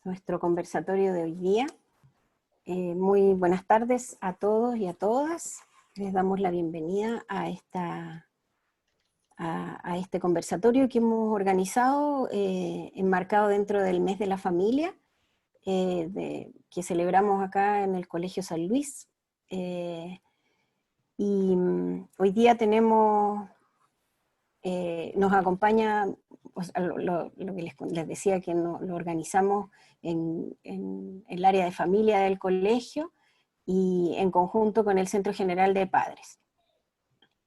nuestro conversatorio de hoy día. Muy buenas tardes a todos y a todas. Les damos la bienvenida a este conversatorio que hemos organizado, enmarcado dentro del mes de la familia, que celebramos acá en el Colegio San Luis. Hoy día nos acompaña, lo que les decía, que lo organizamos en el área de familia del colegio y en conjunto con el Centro General de Padres.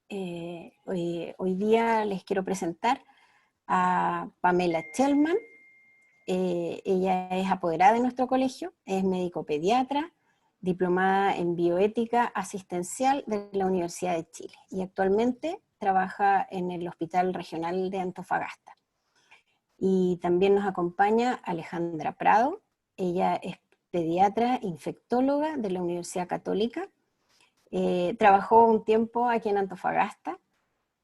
Hoy día les quiero presentar a Pamela Chelman. Ella es apoderada de nuestro colegio, es médico pediatra, diplomada en bioética asistencial de la Universidad de Chile y actualmente trabaja en el Hospital Regional de Antofagasta. Y también nos acompaña Alejandra Prado. Ella es pediatra infectóloga de la Universidad Católica. Trabajó un tiempo aquí en Antofagasta.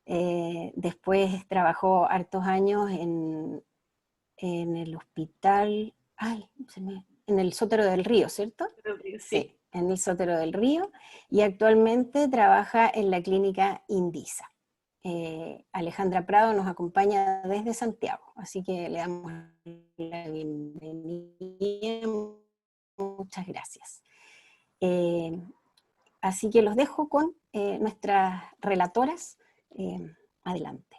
Después trabajó hartos años en el hospital, en el Sotero del Río, ¿cierto? Sí, en el Sotero del Río, y actualmente trabaja en la clínica Indisa. Alejandra Prado nos acompaña desde Santiago, así que le damos la bienvenida. Muchas gracias. Así que los dejo con nuestras relatoras. Adelante.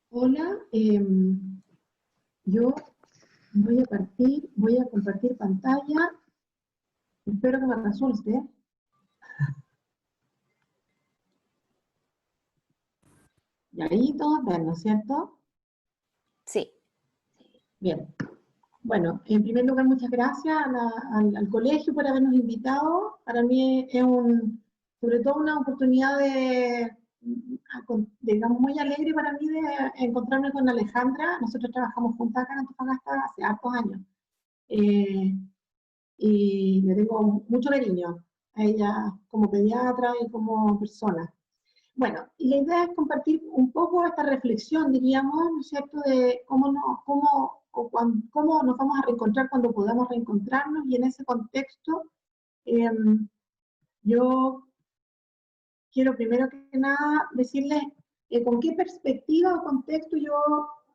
Hola, yo voy a compartir pantalla. Espero que me resulte. Y ahí todos ven, ¿no es cierto? Sí. Bien. Bueno, en primer lugar, muchas gracias al colegio por habernos invitado. Para mí es sobre todo una oportunidad digamos, muy alegre para mí de encontrarme con Alejandra. Nosotros trabajamos juntas acá en Antofagasta hace hartos años. Y le tengo mucho cariño a ella como pediatra y como persona. Bueno, y la idea es compartir un poco esta reflexión, diríamos, ¿no es cierto?, de cómo nos vamos a reencontrar cuando podamos reencontrarnos, y en ese contexto yo quiero primero que nada decirles con qué perspectiva o contexto yo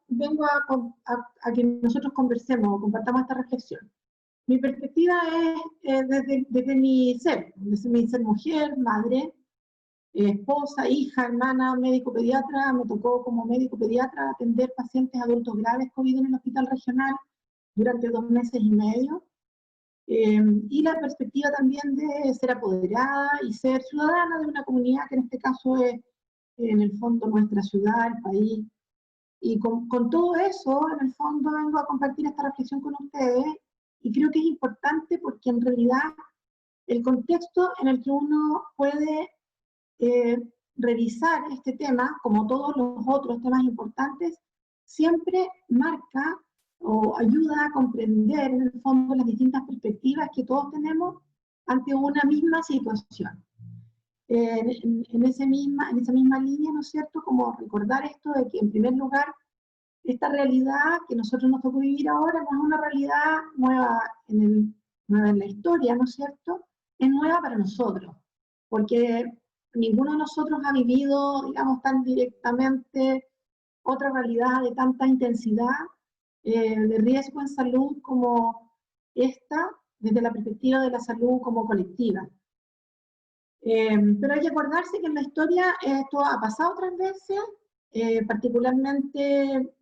vengo a que nosotros conversemos o compartamos esta reflexión. Mi perspectiva es desde mi ser mujer, madre, esposa, hija, hermana, médico pediatra. Me tocó como médico pediatra atender pacientes adultos graves COVID en el hospital regional durante 2 meses y medio. Y la perspectiva también de ser apoderada y ser ciudadana de una comunidad que en este caso es, en el fondo, nuestra ciudad, el país. Y con todo eso, en el fondo, vengo a compartir esta reflexión con ustedes, y creo que es importante porque en realidad el contexto en el que uno puede revisar este tema, como todos los otros temas importantes, siempre marca o ayuda a comprender en el fondo las distintas perspectivas que todos tenemos ante una misma situación. En esa misma línea, ¿no es cierto?, como recordar esto de que, en primer lugar, esta realidad que nosotros nos tocó vivir ahora no es una realidad nueva nueva en la historia, ¿no es cierto?, es nueva para nosotros, porque ninguno de nosotros ha vivido, digamos, tan directamente otra realidad de tanta intensidad de riesgo en salud como esta, desde la perspectiva de la salud como colectiva. Pero hay que acordarse que en la historia esto ha pasado otras veces, particularmente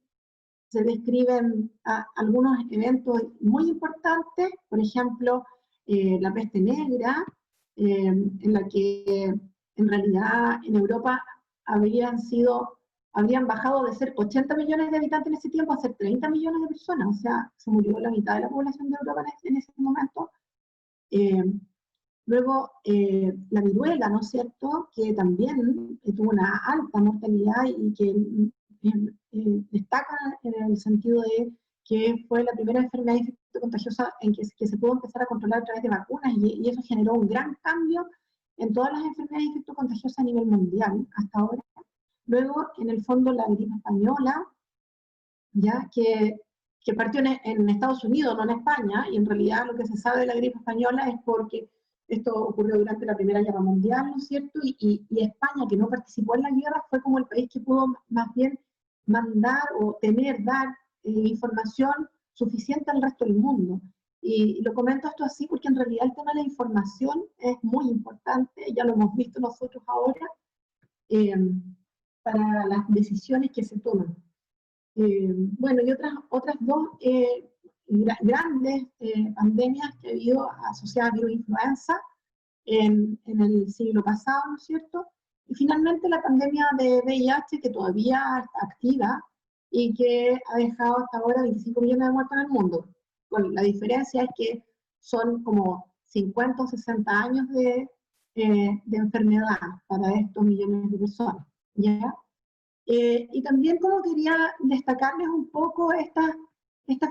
se describen algunos eventos muy importantes, por ejemplo, la peste negra, en la que en realidad en Europa habrían bajado de ser 80 millones de habitantes en ese tiempo a ser 30 millones de personas, o sea, se murió la mitad de la población de Europa en ese momento. Luego, la viruela, ¿no es cierto?, que también tuvo una alta mortalidad y que destaca en el sentido de que fue la primera enfermedad infectocontagiosa en que se pudo empezar a controlar a través de vacunas, y eso generó un gran cambio en todas las enfermedades infectocontagiosas a nivel mundial hasta ahora. Luego, en el fondo, la gripe española, ya que partió en Estados Unidos, no en España, y en realidad lo que se sabe de la gripe española es porque esto ocurrió durante la Primera Guerra Mundial, ¿no es cierto? Y España, que no participó en la guerra, fue como el país que pudo más bien mandar o dar información suficiente al resto del mundo. Y lo comento esto así porque en realidad el tema de la información es muy importante, ya lo hemos visto nosotros ahora, eh, para las decisiones que se toman. Bueno, y otras dos grandes pandemias que ha habido asociadas a virus influenza en el siglo pasado, ¿no es cierto? Y finalmente la pandemia de VIH, que todavía está activa y que ha dejado hasta ahora 25 millones de muertos en el mundo. Con la diferencia es que son como 50 o 60 años de enfermedad para estos millones de personas, ¿ya? Y también como quería destacarles un poco estas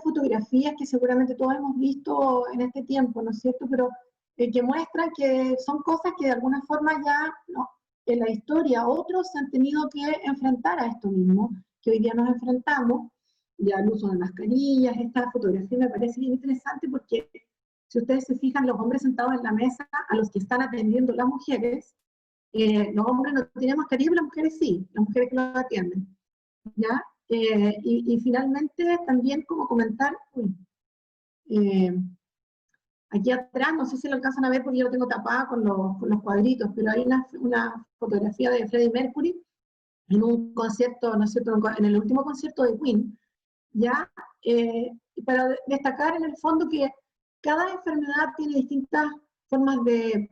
fotografías que seguramente todos hemos visto en este tiempo, ¿no es cierto? Pero que muestran que son cosas que de alguna forma ya, ¿no?, en la historia otros se han tenido que enfrentar a esto mismo, que hoy día nos enfrentamos, ya el uso de mascarillas. Esta fotografía me parece bien interesante porque si ustedes se fijan, los hombres sentados en la mesa a los que están atendiendo las mujeres, los hombres no tienen mascarilla, pero las mujeres sí, las mujeres que los atienden, ¿ya? Y finalmente también como comentar, aquí atrás, no sé si lo alcanzan a ver porque yo lo tengo tapada con los cuadritos, pero hay una fotografía de Freddie Mercury en un concierto, ¿no es cierto?, en el último concierto de Queen, ¿ya? Para destacar en el fondo que cada enfermedad tiene distintas formas de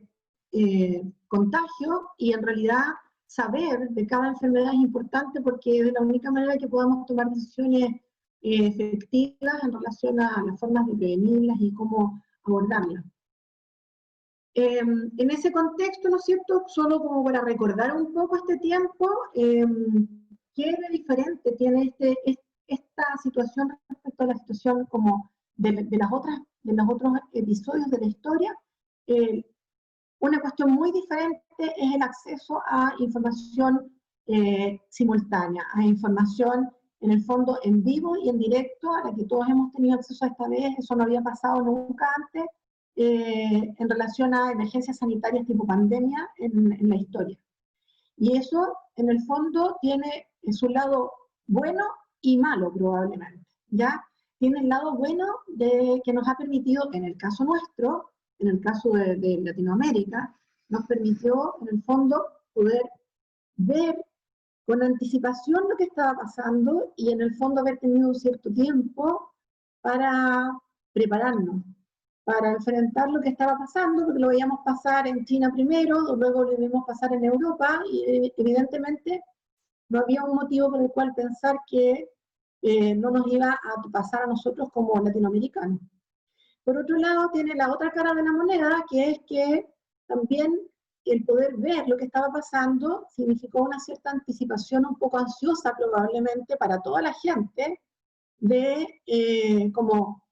contagio, y en realidad saber de cada enfermedad es importante porque es de la única manera que podamos tomar decisiones efectivas en relación a las formas de prevenirlas y cómo abordarlas. En ese contexto, ¿no es cierto?, solo como para recordar un poco este tiempo, ¿qué de diferente tiene esta situación respecto a la situación como de los otros episodios de la historia? Una cuestión muy diferente es el acceso a información simultánea, a información en el fondo en vivo y en directo, a la que todos hemos tenido acceso esta vez. Eso no había pasado nunca antes en relación a emergencias sanitarias tipo pandemia en la historia. Y eso, en el fondo, tiene su lado bueno y malo, probablemente, ¿ya? Tiene el lado bueno de que nos ha permitido, en el caso nuestro, en el caso de Latinoamérica, nos permitió, en el fondo, poder ver con anticipación lo que estaba pasando y, en el fondo, haber tenido un cierto tiempo para prepararnos, para enfrentar lo que estaba pasando, porque lo veíamos pasar en China primero, luego lo vimos pasar en Europa, y evidentemente no había un motivo por el cual pensar que no nos iba a pasar a nosotros como latinoamericanos. Por otro lado, tiene la otra cara de la moneda, que es que también el poder ver lo que estaba pasando significó una cierta anticipación un poco ansiosa probablemente para toda la gente, de como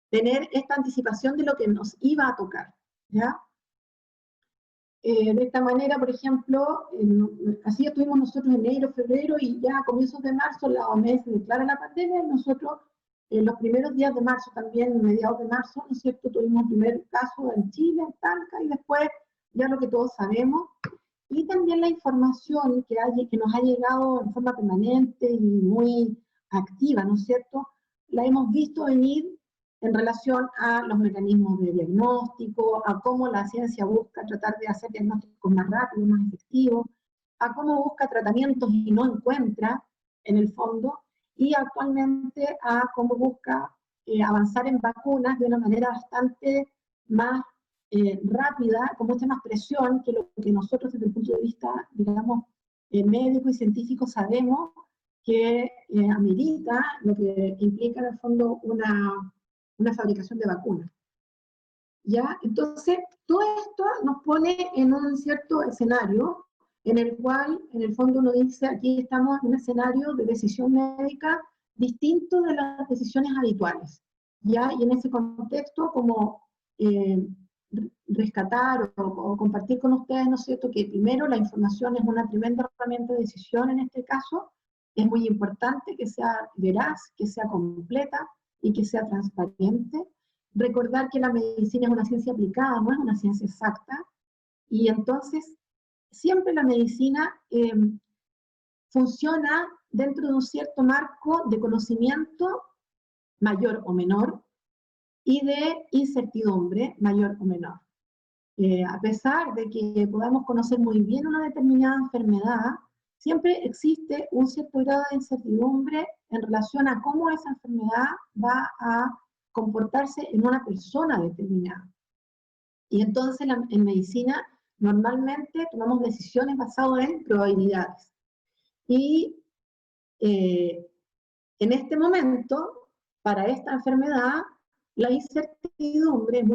tener esta anticipación de lo que nos iba a tocar, ¿ya? De esta manera, por ejemplo, así estuvimos nosotros en enero, febrero, y ya a comienzos de marzo la OMS declara la pandemia, y nosotros en los primeros días de marzo, también mediados de marzo, ¿no es cierto?, tuvimos el primer caso en Chile, en Talca, y después ya lo que todos sabemos. Y también la información que nos ha llegado en forma permanente y muy activa, ¿no es cierto?, la hemos visto venir en relación a los mecanismos de diagnóstico, a cómo la ciencia busca tratar de hacer diagnósticos más rápidos, más efectivos, a cómo busca tratamientos y no encuentra, en el fondo, y actualmente a cómo busca avanzar en vacunas de una manera bastante más rápida, con mucha más presión que lo que nosotros desde el punto de vista, digamos, médico y científico sabemos que amerita, lo que implica en el fondo una fabricación de vacunas. ¿Ya? Entonces, todo esto nos pone en un cierto escenario en el cual, en el fondo, uno dice, aquí estamos en un escenario de decisión médica distinto de las decisiones habituales, ¿ya? Y en ese contexto, como rescatar o compartir con ustedes, ¿no es cierto?, que primero la información es una tremenda herramienta de decisión en este caso, Es muy importante que sea veraz, que sea completa y que sea transparente. Recordar que la medicina es una ciencia aplicada, no es una ciencia exacta, y entonces siempre la medicina funciona dentro de un cierto marco de conocimiento mayor o menor y de incertidumbre mayor o menor. A pesar de que podamos conocer muy bien una determinada enfermedad, siempre existe un cierto grado de incertidumbre en relación a cómo esa enfermedad va a comportarse en una persona determinada. Y entonces en medicina normalmente tomamos decisiones basadas en probabilidades. Y en este momento, para esta enfermedad, la incertidumbre es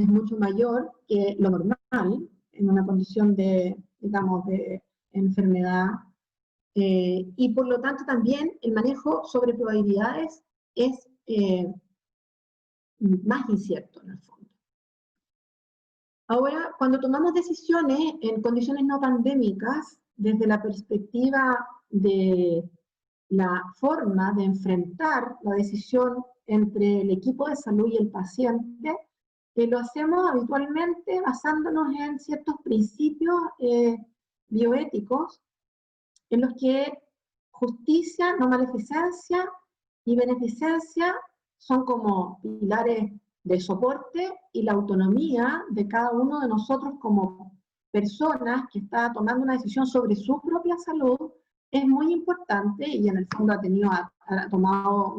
mucho mayor que lo normal en una condición de, digamos, de enfermedad, y por lo tanto también el manejo sobre probabilidades es más incierto en el fondo. Ahora, cuando tomamos decisiones en condiciones no pandémicas, desde la perspectiva de la forma de enfrentar la decisión entre el equipo de salud y el paciente, lo hacemos habitualmente basándonos en ciertos principios bioéticos, en los que justicia, no maleficencia y beneficencia son como pilares de soporte, y la autonomía de cada uno de nosotros como personas que está tomando una decisión sobre su propia salud es muy importante, y en el fondo ha tomado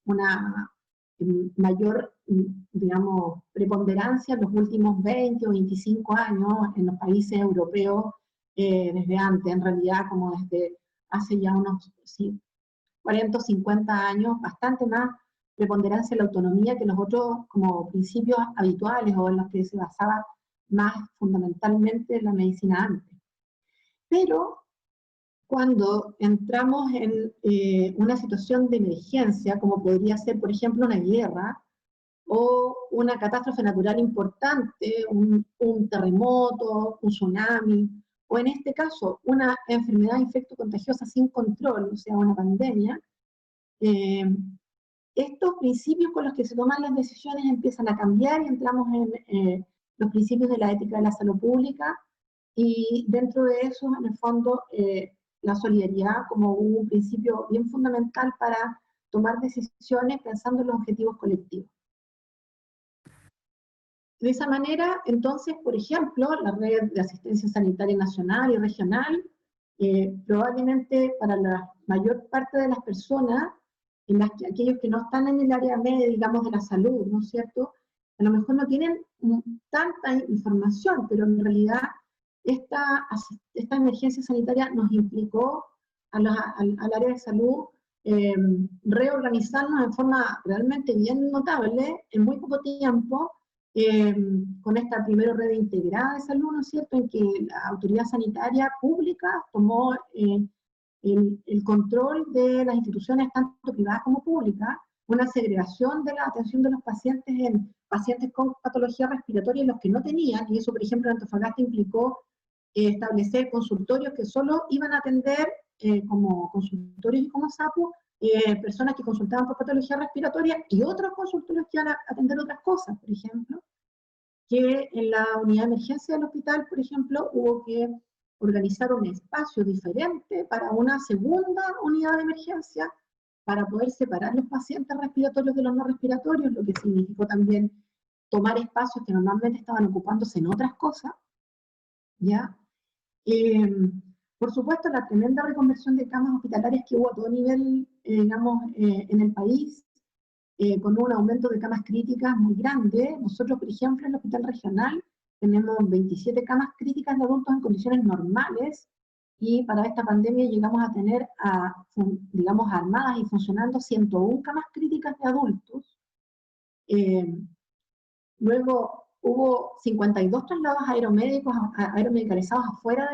una mayor, digamos, preponderancia en los últimos 20 o 25 años en los países europeos, desde antes, en realidad como desde hace ya unos 40 o 50 años, bastante más preponderancia en la autonomía que los otros como principios habituales o en los que se basaba más fundamentalmente la medicina antes. Pero cuando entramos en una situación de emergencia, como podría ser, por ejemplo, una guerra o una catástrofe natural importante, un terremoto, un tsunami, o en este caso, una enfermedad infectocontagiosa sin control, o sea, una pandemia, estos principios con los que se toman las decisiones empiezan a cambiar y entramos en los principios de la ética de la salud pública, y dentro de eso, en el fondo, la solidaridad como un principio bien fundamental para tomar decisiones pensando en los objetivos colectivos. De esa manera, entonces, por ejemplo, la red de asistencia sanitaria nacional y regional, probablemente para la mayor parte de las personas, aquellos que no están en el área media, digamos, de la salud, ¿no es cierto?, a lo mejor no tienen tanta información, pero en realidad esta emergencia sanitaria nos implicó al área de salud reorganizarnos en forma realmente bien notable, en muy poco tiempo, con esta primera red integrada de salud, ¿no es cierto?, en que la autoridad sanitaria pública tomó el control de las instituciones tanto privadas como públicas, una segregación de la atención de los pacientes en pacientes con patología respiratoria y los que no tenían, y eso, por ejemplo, en Antofagasta implicó establecer consultorios que solo iban a atender como consultorios y como SAPU, personas que consultaban por patología respiratoria, y otros consultorios que iban a atender otras cosas, por ejemplo, que en la unidad de emergencia del hospital, por ejemplo, hubo que organizar un espacio diferente para una segunda unidad de emergencia para poder separar los pacientes respiratorios de los no respiratorios, lo que significó también tomar espacios que normalmente estaban ocupándose en otras cosas, ¿ya? Por supuesto, la tremenda reconversión de camas hospitalarias que hubo a todo nivel, digamos, en el país, con un aumento de camas críticas muy grande. Nosotros, por ejemplo, en el hospital regional tenemos 27 camas críticas de adultos en condiciones normales, y para esta pandemia llegamos a tener, digamos, armadas y funcionando 101 camas críticas de adultos. Luego hubo 52 traslados aeromédicos, aeromedicalizados afuera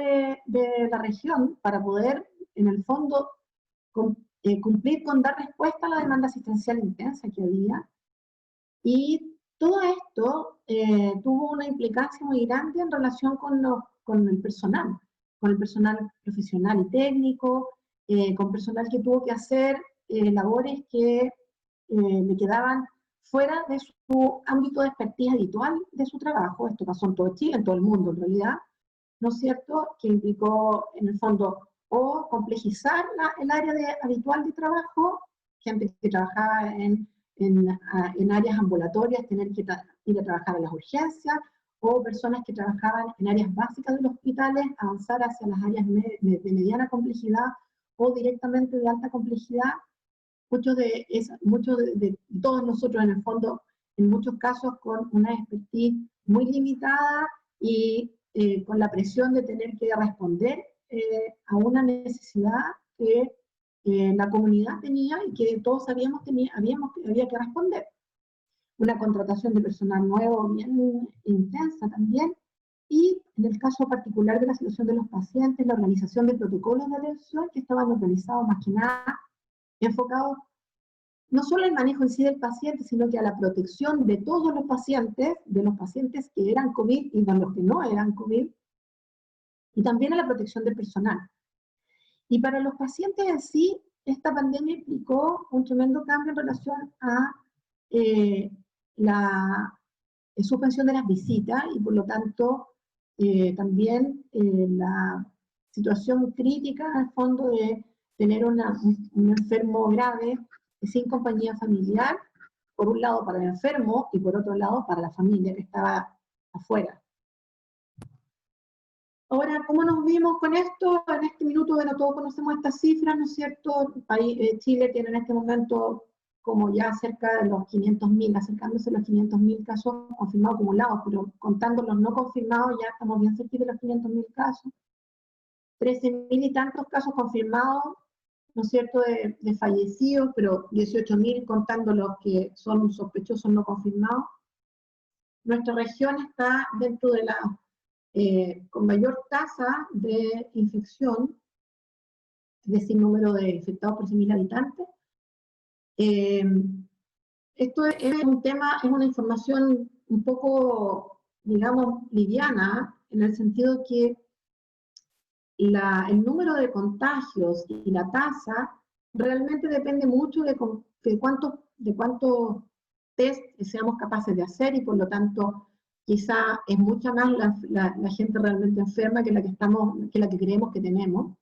de la región para poder, en el fondo, cumplir con dar respuesta a la demanda asistencial intensa que había. Y todo esto tuvo una implicancia muy grande en relación con el personal profesional y técnico, con personal que tuvo que hacer labores que le quedaban fuera de su ámbito de expertise habitual de su trabajo. Esto pasó en todo Chile, en todo el mundo en realidad, ¿no es cierto?, que implicó en el fondo o complejizar el área habitual de trabajo, gente que trabajaba en áreas ambulatorias, tener que ir a trabajar a las urgencias, o personas que trabajaban en áreas básicas de los hospitales, avanzar hacia las áreas de mediana complejidad o directamente de alta complejidad. Muchos de todos nosotros en el fondo, en muchos casos con una expertise muy limitada y con la presión de tener que responder a una necesidad que la comunidad tenía y que todos sabíamos que había que responder. Una contratación de personal nuevo bien intensa también, y en el caso particular de la situación de los pacientes, la organización de protocolos de atención que estaban organizados más que nada, enfocados no solo al manejo en sí del paciente, sino que a la protección de todos los pacientes, de los pacientes que eran COVID y de los que no eran COVID, y también a la protección del personal. Y para los pacientes en sí, esta pandemia implicó un tremendo cambio en relación a la suspensión de las visitas y por lo tanto también la situación crítica al fondo de tener un enfermo grave sin compañía familiar, por un lado para el enfermo y por otro lado para la familia que estaba afuera. Ahora, ¿cómo nos vimos con esto? En este minuto, bueno, todos conocemos estas cifras, ¿no es cierto? Chile tiene en este momento como ya cerca de los 500.000, acercándose a los 500.000 casos confirmados acumulados, pero contando los no confirmados ya estamos bien cerca de los 500.000 casos. 13.000 y tantos casos confirmados, ¿no es cierto?, de fallecidos, pero 18.000 contando los que son sospechosos no confirmados. Nuestra región está dentro de la con mayor tasa de infección, es decir, número de infectados por 100.000 habitantes. Esto es un tema, es una información un poco, digamos, liviana, en el sentido que el número de contagios y la tasa realmente depende mucho de cuántos test seamos capaces de hacer, y por lo tanto quizá es mucha más la gente realmente enferma que la que creemos que tenemos,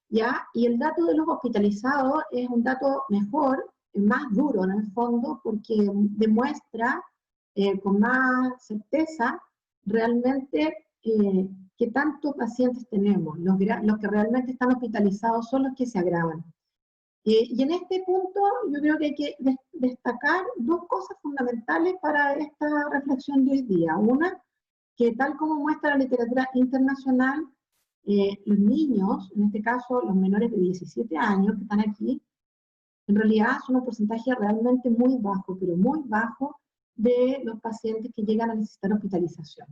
¿ya? Y el dato de los hospitalizados es un dato mejor, más duro en el fondo, porque demuestra con más certeza realmente qué tantos pacientes tenemos. Los que realmente están hospitalizados son los que se agravan. Y en este punto yo creo que hay que destacar dos cosas fundamentales para esta reflexión de hoy día. Una, que tal como muestra la literatura internacional, los niños, en este caso los menores de 17 años que están aquí, en realidad son un porcentaje realmente muy bajo, pero muy bajo, de los pacientes que llegan a necesitar hospitalización.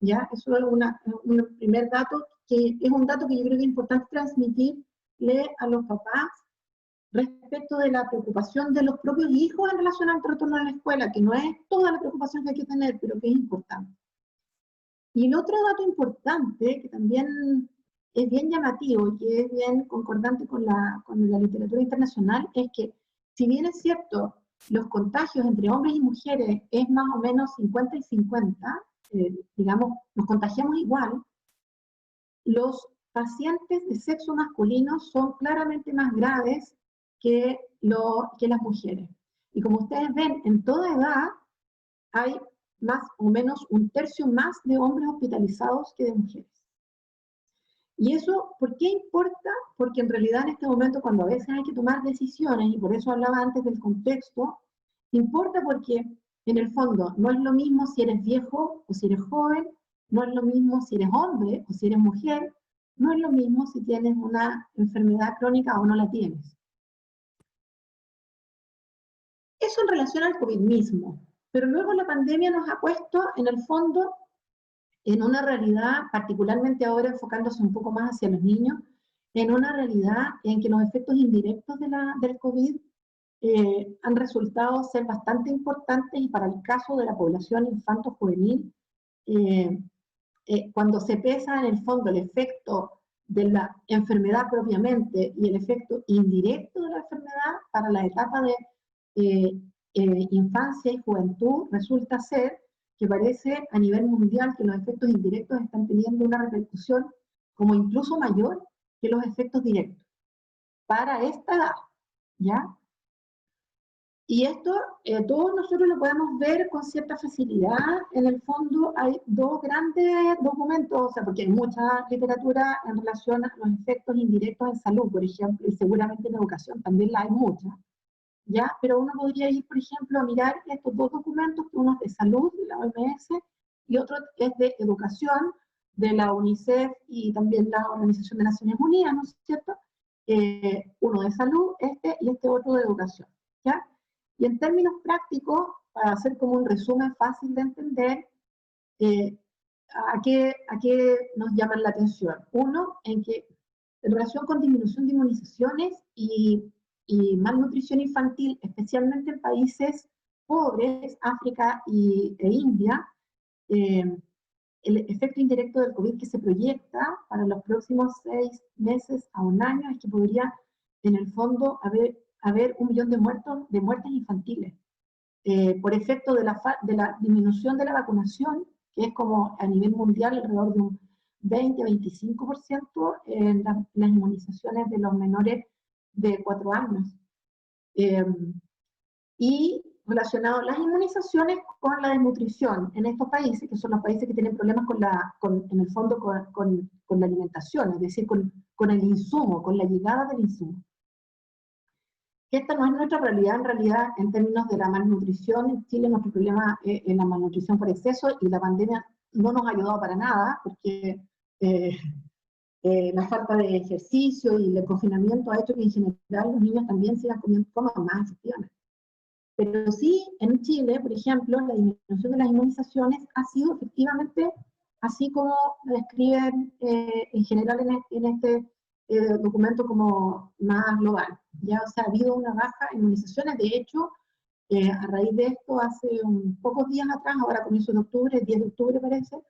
¿Ya? Eso es un primer dato, que es un dato que yo creo que es importante transmitirle a los papás respecto de la preocupación de los propios hijos en relación al retorno a la escuela, que no es toda la preocupación que hay que tener, pero que es importante. Y el otro dato importante, que también es bien llamativo y que es bien concordante con la literatura internacional, es que si bien es cierto, los contagios entre hombres y mujeres es más o menos 50 y 50, digamos, nos contagiamos igual, los pacientes de sexo masculino son claramente más graves que las mujeres. Y como ustedes ven, en toda edad hay más o menos un tercio más de hombres hospitalizados que de mujeres. ¿Y eso por qué importa? Porque en realidad en este momento, cuando a veces hay que tomar decisiones, y por eso hablaba antes del contexto, importa porque en el fondo no es lo mismo si eres viejo o si eres joven, no es lo mismo si eres hombre o si eres mujer, no es lo mismo si tienes una enfermedad crónica o no la tienes. Eso en relación al COVID mismo, pero luego la pandemia nos ha puesto en el fondo en una realidad, particularmente ahora enfocándose un poco más hacia los niños, en una realidad en que los efectos indirectos del COVID han resultado ser bastante importantes, y para el caso de la población infanto-juvenil, cuando se pesa en el fondo el efecto de la enfermedad propiamente y el efecto indirecto de la enfermedad para la etapa de infancia y juventud, resulta ser que parece a nivel mundial que los efectos indirectos están teniendo una repercusión como incluso mayor que los efectos directos para esta edad, ¿ya? Y esto todos nosotros lo podemos ver con cierta facilidad. En el fondo hay dos grandes documentos, o sea, porque hay mucha literatura en relación a los efectos indirectos en salud, por ejemplo, y seguramente en educación también la hay mucha, ¿ya? Pero uno podría ir, por ejemplo, a mirar estos dos documentos, que uno es de salud, de la OMS, y otro es de educación, de la UNICEF y también la Organización de Naciones Unidas, ¿no es cierto? Uno de salud, y este otro de educación, ¿ya? Y en términos prácticos, para hacer como un resumen fácil de entender, ¿a qué nos llaman la atención? Uno, en que en relación con disminución de inmunizaciones y malnutrición infantil, especialmente en países pobres, África e India, el efecto indirecto del COVID que se proyecta para los próximos 6 meses a un año es que podría, en el fondo, haber 1 millón de muertes infantiles por efecto de la disminución de la vacunación, que es como a nivel mundial alrededor de un 20-25% en las inmunizaciones de los menores de 4 años. Y relacionado las inmunizaciones con la desnutrición en estos países, que son los países que tienen problemas en el fondo con la alimentación, es decir, con el insumo, con la llegada del insumo. Esta no es nuestra realidad, en realidad, en términos de la malnutrición. En Chile nuestro problema es la malnutrición por exceso, y la pandemia no nos ha ayudado para nada, porque la falta de ejercicio y el confinamiento ha hecho que en general los niños también sigan coman más, efectivamente. Pero sí, en Chile, por ejemplo, la disminución de las inmunizaciones ha sido efectivamente así como describen en general en este documento como más global. Ya, o sea, ha habido una baja en inmunizaciones. De hecho, a raíz de esto, hace pocos días atrás, ahora a comienzos de octubre, el 10 de octubre parece,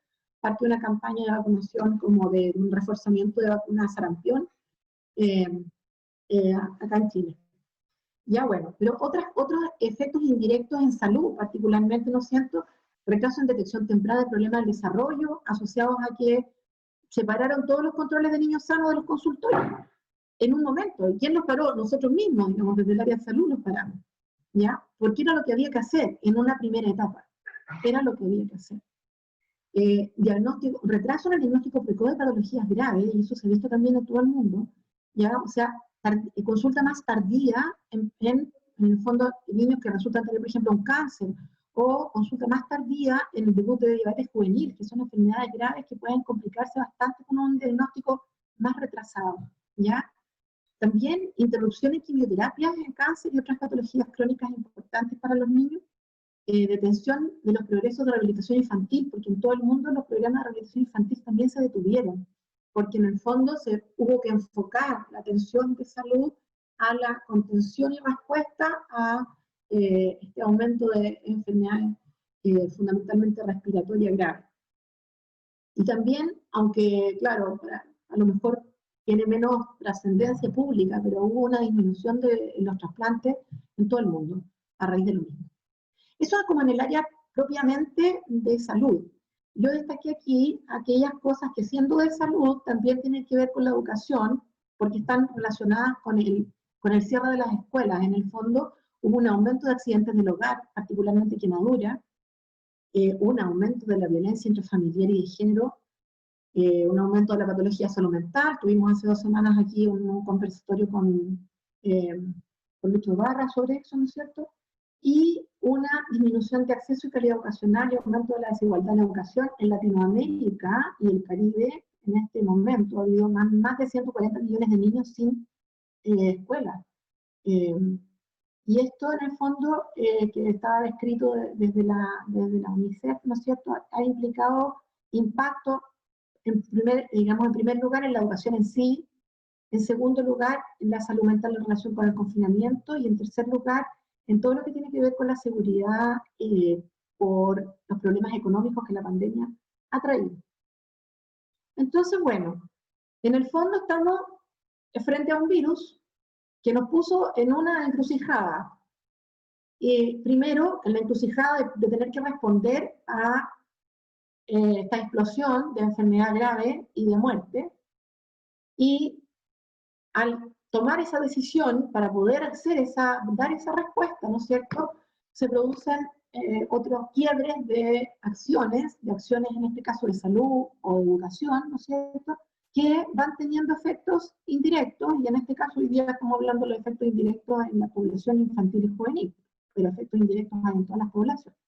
partió una campaña de vacunación como de un reforzamiento de vacunas sarampión acá en Chile. Ya, bueno, pero otros efectos indirectos en salud, particularmente, ¿no es cierto? Retraso en detección temprana de problemas del desarrollo, asociados a que separaron todos los controles de niños sanos de los consultorios en un momento. ¿Y quién los paró? Nosotros mismos, digamos, desde el área de salud los paramos, ¿ya? Porque era lo que había que hacer en una primera etapa. Era lo que había que hacer. Retraso en el diagnóstico precoz de patologías graves, y eso se ha visto también en todo el mundo, ¿ya? O sea, consulta más tardía en el fondo, niños que resultan tener, por ejemplo, un cáncer, o consulta más tardía en el debut de diabetes juvenil, que son enfermedades graves que pueden complicarse bastante con un diagnóstico más retrasado, ¿ya? También interrupción en quimioterapias en cáncer y otras patologías crónicas importantes para los niños, detención de los progresos de rehabilitación infantil, porque en todo el mundo los programas de rehabilitación infantil también se detuvieron, porque en el fondo hubo que enfocar la atención de salud a la contención y respuesta a este aumento de enfermedades fundamentalmente respiratorias graves. Y también, aunque claro, a lo mejor tiene menos trascendencia pública, pero hubo una disminución de los trasplantes en todo el mundo a raíz de lo mismo. Eso es como en el área propiamente de salud. Yo destaqué aquí aquellas cosas que, siendo de salud, también tienen que ver con la educación, porque están relacionadas con el cierre de las escuelas. En el fondo, hubo un aumento de accidentes del hogar, particularmente quemadura, un aumento de la violencia intrafamiliar y de género, un aumento de la patología de salud mental. Tuvimos hace 2 semanas aquí un conversatorio con Lucho Barra sobre eso, ¿no es cierto? Y una disminución de acceso y calidad educacional y aumento de la desigualdad en la educación en Latinoamérica y el Caribe. En este momento ha habido más de 140 millones de niños sin escuela. Y esto, en el fondo, que estaba descrito desde la UNICEF, ¿no es cierto?, ha implicado impacto, en primer lugar, en la educación en sí, en segundo lugar, en la salud mental en relación con el confinamiento, y en tercer lugar, en todo lo que tiene que ver con la seguridad por los problemas económicos que la pandemia ha traído. Entonces, bueno, En el fondo estamos frente a un virus que nos puso en una encrucijada. Primero, en la encrucijada de tener que responder a esta explosión de enfermedad grave y de muerte, y al tomar esa decisión para poder dar esa respuesta, ¿no es cierto?, se producen otros quiebres de acciones en este caso de salud o de educación, ¿no es cierto?, que van teniendo efectos indirectos, y en este caso hoy día estamos hablando de los efectos indirectos en la población infantil y juvenil, pero efectos indirectos en todas las poblaciones.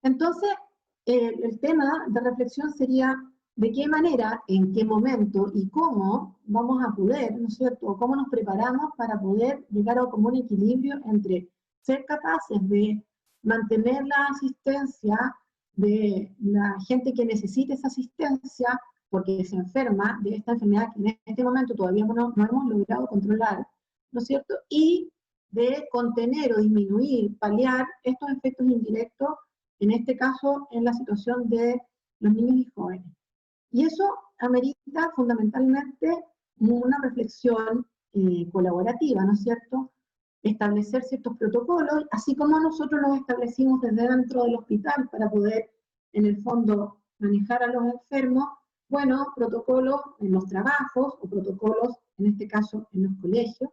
Entonces, el tema de reflexión sería de qué manera, en qué momento y cómo vamos a poder, ¿no es cierto?, cómo nos preparamos para poder llegar a como un equilibrio entre ser capaces de mantener la asistencia de la gente que necesite esa asistencia porque se enferma de esta enfermedad que en este momento todavía no hemos logrado controlar, ¿no es cierto?, y de contener o disminuir, paliar estos efectos indirectos, en este caso en la situación de los niños y jóvenes. Y eso amerita fundamentalmente una reflexión colaborativa, ¿no es cierto?, establecer ciertos protocolos, así como nosotros los establecimos desde dentro del hospital para poder, en el fondo, manejar a los enfermos. Bueno, protocolos en los trabajos, o protocolos, en este caso, en los colegios.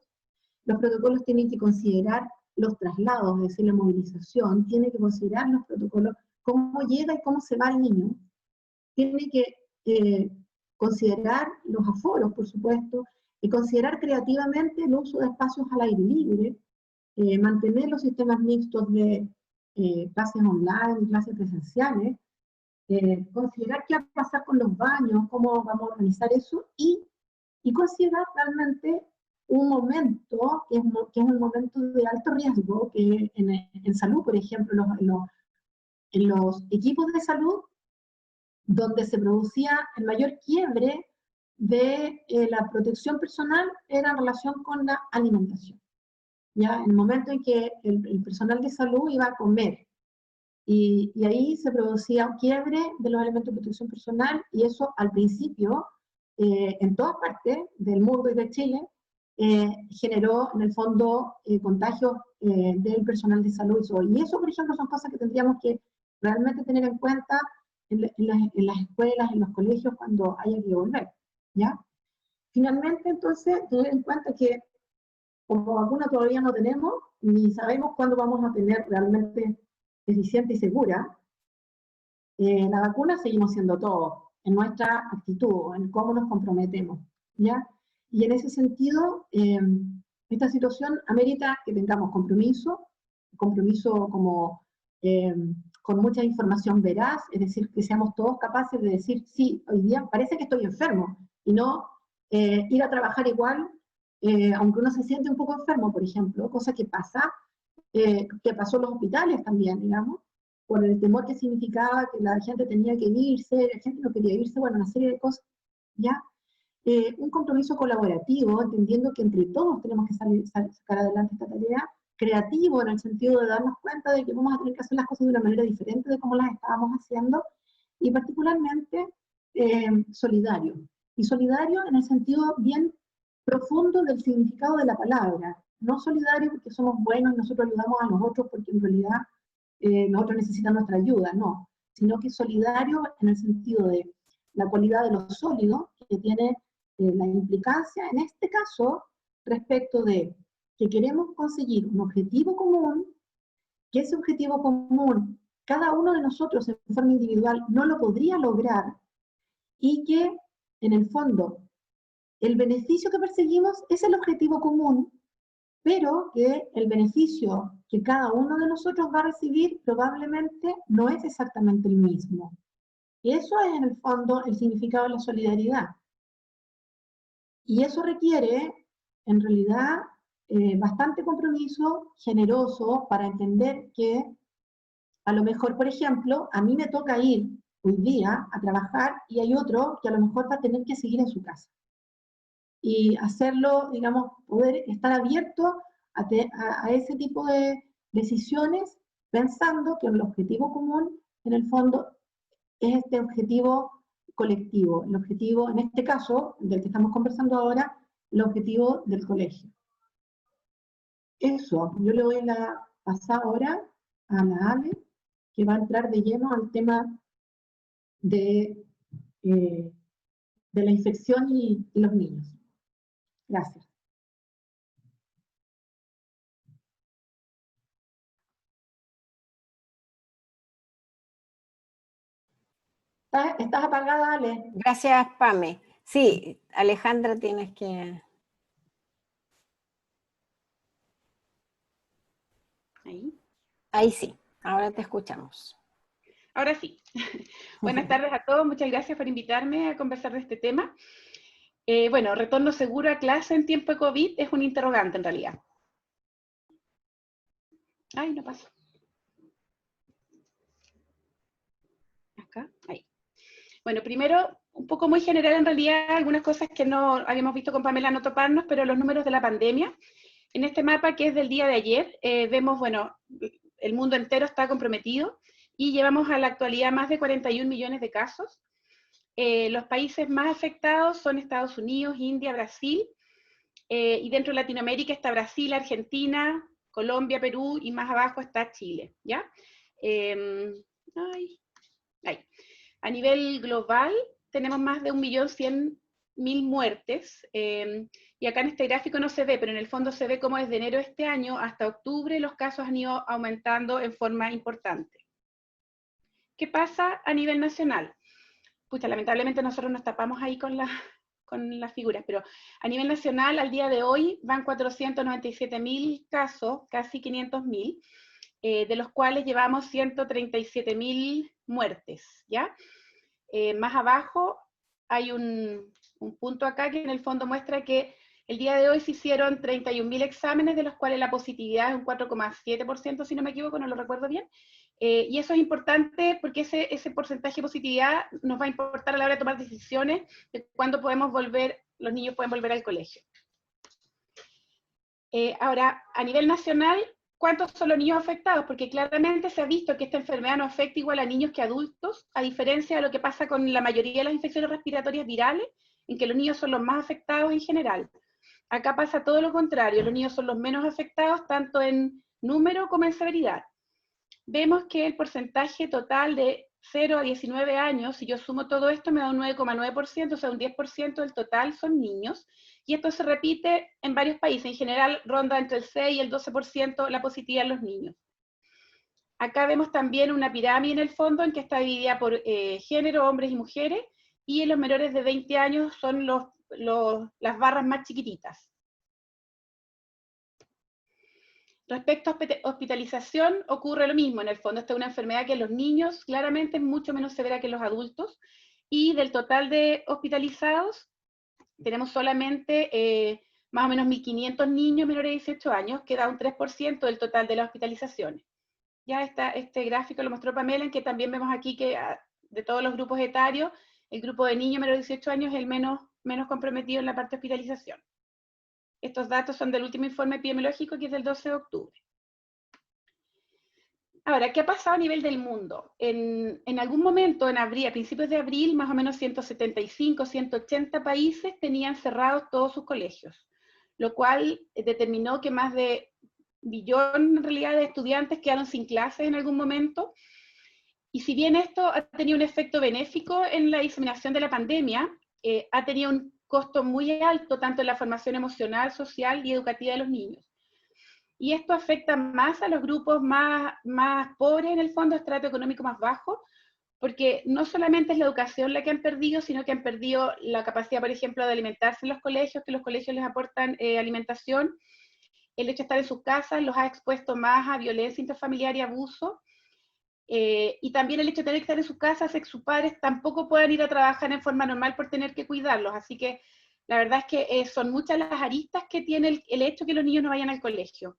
Los protocolos tienen que considerar los traslados, es decir, la movilización, tiene que considerar los protocolos, cómo llega y cómo se va el niño, tiene que considerar los aforos, por supuesto, y considerar creativamente el uso de espacios al aire libre, mantener los sistemas mixtos de clases online y clases presenciales, considerar qué va a pasar con los baños, cómo vamos a organizar eso, y considerar realmente un momento que es un momento de alto riesgo, que en salud, por ejemplo, en los equipos de salud, donde se producía el mayor quiebre de la protección personal era en relación con la alimentación. ¿Ya? En el momento en que el personal de salud iba a comer, y ahí se producía un quiebre de los elementos de protección personal, y eso al principio, en todas partes del mundo y de Chile, generó en el fondo contagios del personal de salud. Y eso, por ejemplo, son cosas que tendríamos que realmente tener en cuenta en las escuelas, en los colegios, cuando haya que volver, ¿ya? Finalmente, entonces, tener en cuenta que como vacuna todavía no tenemos, ni sabemos cuándo vamos a tener realmente eficiente y segura, la vacuna seguimos siendo todos, en nuestra actitud, en cómo nos comprometemos, ¿ya? Y en ese sentido, esta situación amerita que tengamos compromiso como con mucha información veraz, es decir, que seamos todos capaces de decir, sí, hoy día parece que estoy enfermo, y no ir a trabajar igual, aunque uno se siente un poco enfermo, por ejemplo, cosa que pasa, que pasó en los hospitales también, digamos, por el temor que significaba que la gente tenía que irse, la gente no quería irse, bueno, una serie de cosas, ¿ya? Un compromiso colaborativo, entendiendo que entre todos tenemos que sacar adelante esta tarea, creativo en el sentido de darnos cuenta de que vamos a tener que hacer las cosas de una manera diferente de como las estábamos haciendo, y particularmente solidario. Y solidario en el sentido bien profundo del significado de la palabra, no solidario porque somos buenos y nosotros ayudamos a los otros porque en realidad los otros necesitan nuestra ayuda, no, sino que solidario en el sentido de la cualidad de lo sólido, que tiene la implicancia, en este caso, respecto de que queremos conseguir un objetivo común, que ese objetivo común, cada uno de nosotros en forma individual no lo podría lograr, y que, en el fondo, el beneficio que perseguimos es el objetivo común, pero que el beneficio que cada uno de nosotros va a recibir probablemente no es exactamente el mismo. Y eso es, en el fondo, el significado de la solidaridad. Y eso requiere, en realidad, bastante compromiso generoso para entender que, a lo mejor, por ejemplo, a mí me toca ir hoy día a trabajar y hay otro que a lo mejor va a tener que seguir en su casa. Y hacerlo, digamos, poder estar abierto a ese tipo de decisiones, pensando que el objetivo común, en el fondo, es este objetivo colectivo, el objetivo, en este caso, del que estamos conversando ahora, el objetivo del colegio. Eso, yo le doy la pasada ahora a la Ale, que va a entrar de lleno al tema de la infección y los niños. Gracias. ¿Estás apagada, Ale? Gracias, Pame. Sí, Alejandra, tienes que... Ahí. Ahí sí, ahora te escuchamos. Ahora sí. Buenas tardes a todos, muchas gracias por invitarme a conversar de este tema. Bueno, retorno seguro a clase en tiempo de COVID es un interrogante en realidad. Ay, no pasó. Acá, ahí. Bueno, primero, un poco muy general en realidad, algunas cosas que no habíamos visto con Pamela no toparnos, pero los números de la pandemia. En este mapa que es del día de ayer, vemos, bueno, el mundo entero está comprometido y llevamos a la actualidad más de 41 millones de casos. Los países más afectados son Estados Unidos, India, Brasil, y dentro de Latinoamérica está Brasil, Argentina, Colombia, Perú, y más abajo está Chile, ¿ya? A nivel global tenemos más de 1.100.000 muertes, y acá en este gráfico no se ve, pero en el fondo se ve cómo desde enero de este año hasta octubre los casos han ido aumentando en forma importante. ¿Qué pasa a nivel nacional? Pucha, lamentablemente nosotros nos tapamos ahí con las figuras, pero a nivel nacional al día de hoy van 497.000 casos, casi 500.000, de los cuales llevamos 137.000 muertes, ¿ya? Más abajo hay un punto acá que en el fondo muestra que el día de hoy se hicieron 31.000 exámenes, de los cuales la positividad es un 4,7%, si no me equivoco, no lo recuerdo bien. Y eso es importante porque ese porcentaje de positividad nos va a importar a la hora de tomar decisiones de cuándo podemos volver, los niños pueden volver al colegio. Ahora, a nivel nacional, ¿cuántos son los niños afectados? Porque claramente se ha visto que esta enfermedad no afecta igual a niños que a adultos, a diferencia de lo que pasa con la mayoría de las infecciones respiratorias virales, en que los niños son los más afectados en general. Acá pasa todo lo contrario, los niños son los menos afectados, tanto en número como en severidad. Vemos que el porcentaje total de 0 a 19 años, si yo sumo todo esto, me da un 9,9%, o sea, un 10% del total son niños, y esto se repite en varios países. En general, ronda entre el 6 y el 12% la positividad en los niños. Acá vemos también una pirámide en el fondo, en que está dividida por género, hombres y mujeres, y en los menores de 20 años son las barras más chiquititas. Respecto a hospitalización, ocurre lo mismo. En el fondo, esta es una enfermedad que en los niños claramente es mucho menos severa que en los adultos, y del total de hospitalizados, tenemos solamente más o menos 1.500 niños menores de 18 años, que da un 3% del total de las hospitalizaciones. Ya este gráfico lo mostró Pamela, en que también vemos aquí que de todos los grupos etarios, el grupo de niños menores de 18 años es el menos comprometido en la parte de hospitalización. Estos datos son del último informe epidemiológico, que es del 12 de octubre. Ahora, ¿qué ha pasado a nivel del mundo? En algún momento, en abril, a principios de abril, más o menos 175, 180 países tenían cerrados todos sus colegios, lo cual determinó que más de 1 billón en realidad de estudiantes quedaron sin clases en algún momento. Y si bien esto ha tenido un efecto benéfico en la diseminación de la pandemia, ha tenido un costo muy alto tanto en la formación emocional, social y educativa de los niños. Y esto afecta más a los grupos más pobres, en el fondo, estrato económico más bajo, porque no solamente es la educación la que han perdido, sino que han perdido la capacidad, por ejemplo, de alimentarse en los colegios, que los colegios les aportan alimentación. El hecho de estar en sus casas los ha expuesto más a violencia intrafamiliar y abuso. Y también el hecho de tener que estar en sus casas hace que sus padres tampoco puedan ir a trabajar en forma normal por tener que cuidarlos. Así que la verdad es que son muchas las aristas que tiene el hecho que los niños no vayan al colegio.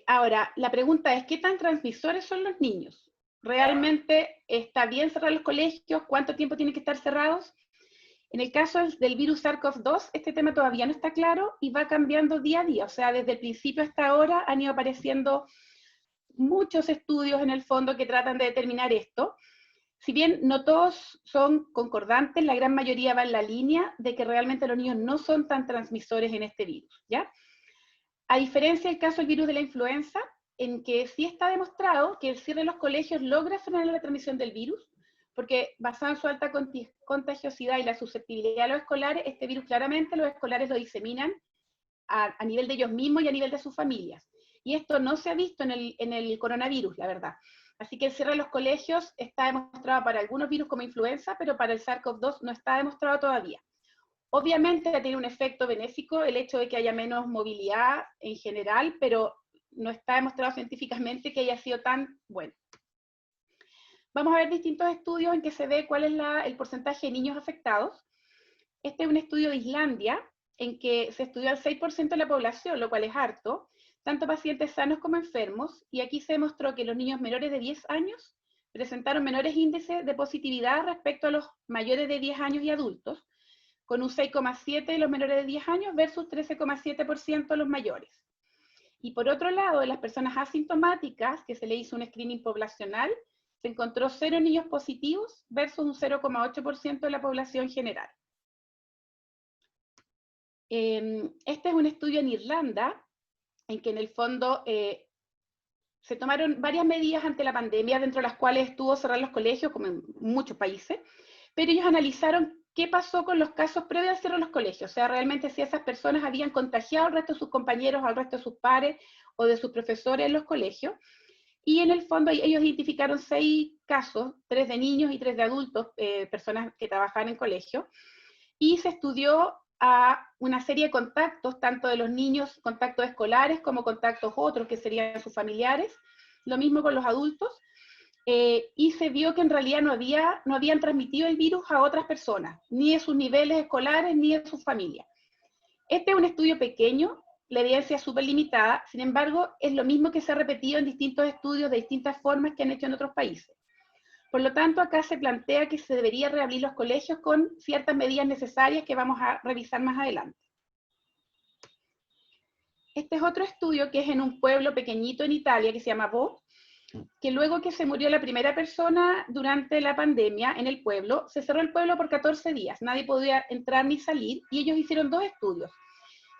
Ahora, la pregunta es, ¿qué tan transmisores son los niños? ¿Realmente está bien cerrar los colegios? ¿Cuánto tiempo tienen que estar cerrados? En el caso del virus SARS-CoV-2, este tema todavía no está claro y va cambiando día a día. O sea, desde el principio hasta ahora han ido apareciendo muchos estudios en el fondo que tratan de determinar esto. Si bien no todos son concordantes, la gran mayoría va en la línea de que realmente los niños no son tan transmisores en este virus, ¿ya? A diferencia del caso del virus de la influenza, en que sí está demostrado que el cierre de los colegios logra frenar la transmisión del virus, porque basado en su alta contagiosidad y la susceptibilidad de los escolares, este virus claramente los escolares lo diseminan a nivel de ellos mismos y a nivel de sus familias. Y esto no se ha visto en el coronavirus, la verdad. Así que el cierre de los colegios está demostrado para algunos virus como influenza, pero para el SARS-CoV-2 no está demostrado todavía. Obviamente tiene un efecto benéfico el hecho de que haya menos movilidad en general, pero no está demostrado científicamente que haya sido tan bueno. Vamos a ver distintos estudios en que se ve cuál es el porcentaje de niños afectados. Este es un estudio de Islandia, en que se estudió al 6% de la población, lo cual es harto, tanto pacientes sanos como enfermos, y aquí se demostró que los niños menores de 10 años presentaron menores índices de positividad respecto a los mayores de 10 años y adultos, con un 6,7% de los menores de 10 años versus 13,7% de los mayores. Y por otro lado, en las personas asintomáticas, que se le hizo un screening poblacional, se encontró 0 niños positivos versus un 0,8% de la población general. Este es un estudio en Irlanda, en que en el fondo se tomaron varias medidas ante la pandemia, dentro de las cuales estuvo cerrar los colegios, como en muchos países, pero ellos analizaron qué pasó con los casos previos al cierre de los colegios, o sea, realmente si esas personas habían contagiado al resto de sus compañeros, al resto de sus pares o de sus profesores en los colegios, y en el fondo ellos identificaron 6 casos, 3 de niños y 3 de adultos, personas que trabajaban en colegio, y se estudió a una serie de contactos, tanto de los niños, contactos escolares, como contactos otros, que serían sus familiares, lo mismo con los adultos, y se vio que en realidad no habían transmitido el virus a otras personas, ni de sus niveles escolares, ni de sus familias. Este es un estudio pequeño, la evidencia es súper limitada, sin embargo, es lo mismo que se ha repetido en distintos estudios de distintas formas que han hecho en otros países. Por lo tanto, acá se plantea que se debería reabrir los colegios con ciertas medidas necesarias que vamos a revisar más adelante. Este es otro estudio que es en un pueblo pequeñito en Italia que se llama Bo, que luego que se murió la primera persona durante la pandemia en el pueblo, se cerró el pueblo por 14 días, nadie podía entrar ni salir, y ellos hicieron 2 estudios,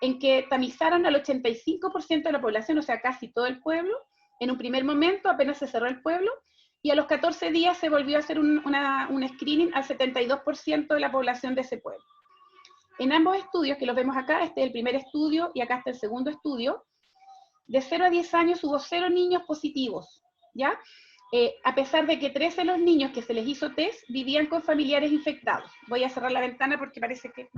en que tamizaron al 85% de la población, o sea, casi todo el pueblo, en un primer momento, apenas se cerró el pueblo, y a los 14 días se volvió a hacer un screening al 72% de la población de ese pueblo. En ambos estudios, que los vemos acá, este es el primer estudio y acá está el segundo estudio, de 0 a 10 años hubo 0 niños positivos, ¿ya? A pesar de que 13 de los niños que se les hizo test vivían con familiares infectados. Voy a cerrar la ventana porque parece que...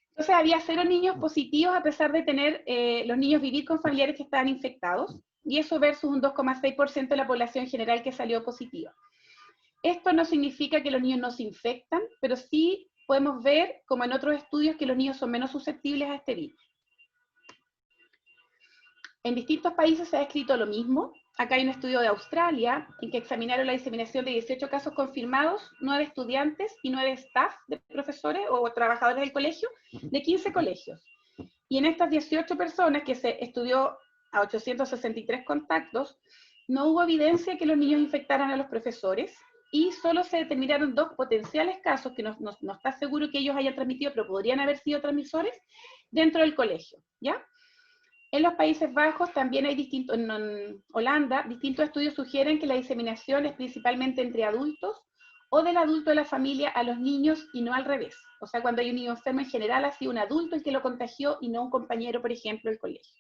Entonces había 0 niños positivos a pesar de tener los niños vivir con familiares que estaban infectados, y eso versus un 2,6% de la población general que salió positiva. Esto no significa que los niños no se infectan, pero sí podemos ver, como en otros estudios, que los niños son menos susceptibles a este virus. En distintos países se ha escrito lo mismo. Acá hay un estudio de Australia en que examinaron la diseminación de 18 casos confirmados, 9 estudiantes y 9 staff de profesores o trabajadores del colegio, de 15 colegios. Y en estas 18 personas que se estudió a 863 contactos, no hubo evidencia de que los niños infectaran a los profesores, y solo se determinaron 2 potenciales casos, que no está seguro que ellos hayan transmitido, pero podrían haber sido transmisores, dentro del colegio, ¿ya? En los Países Bajos también hay en Holanda, distintos estudios sugieren que la diseminación es principalmente entre adultos, o del adulto de la familia a los niños, y no al revés. O sea, cuando hay un niño enfermo en general ha sido un adulto el que lo contagió y no un compañero, por ejemplo, del colegio.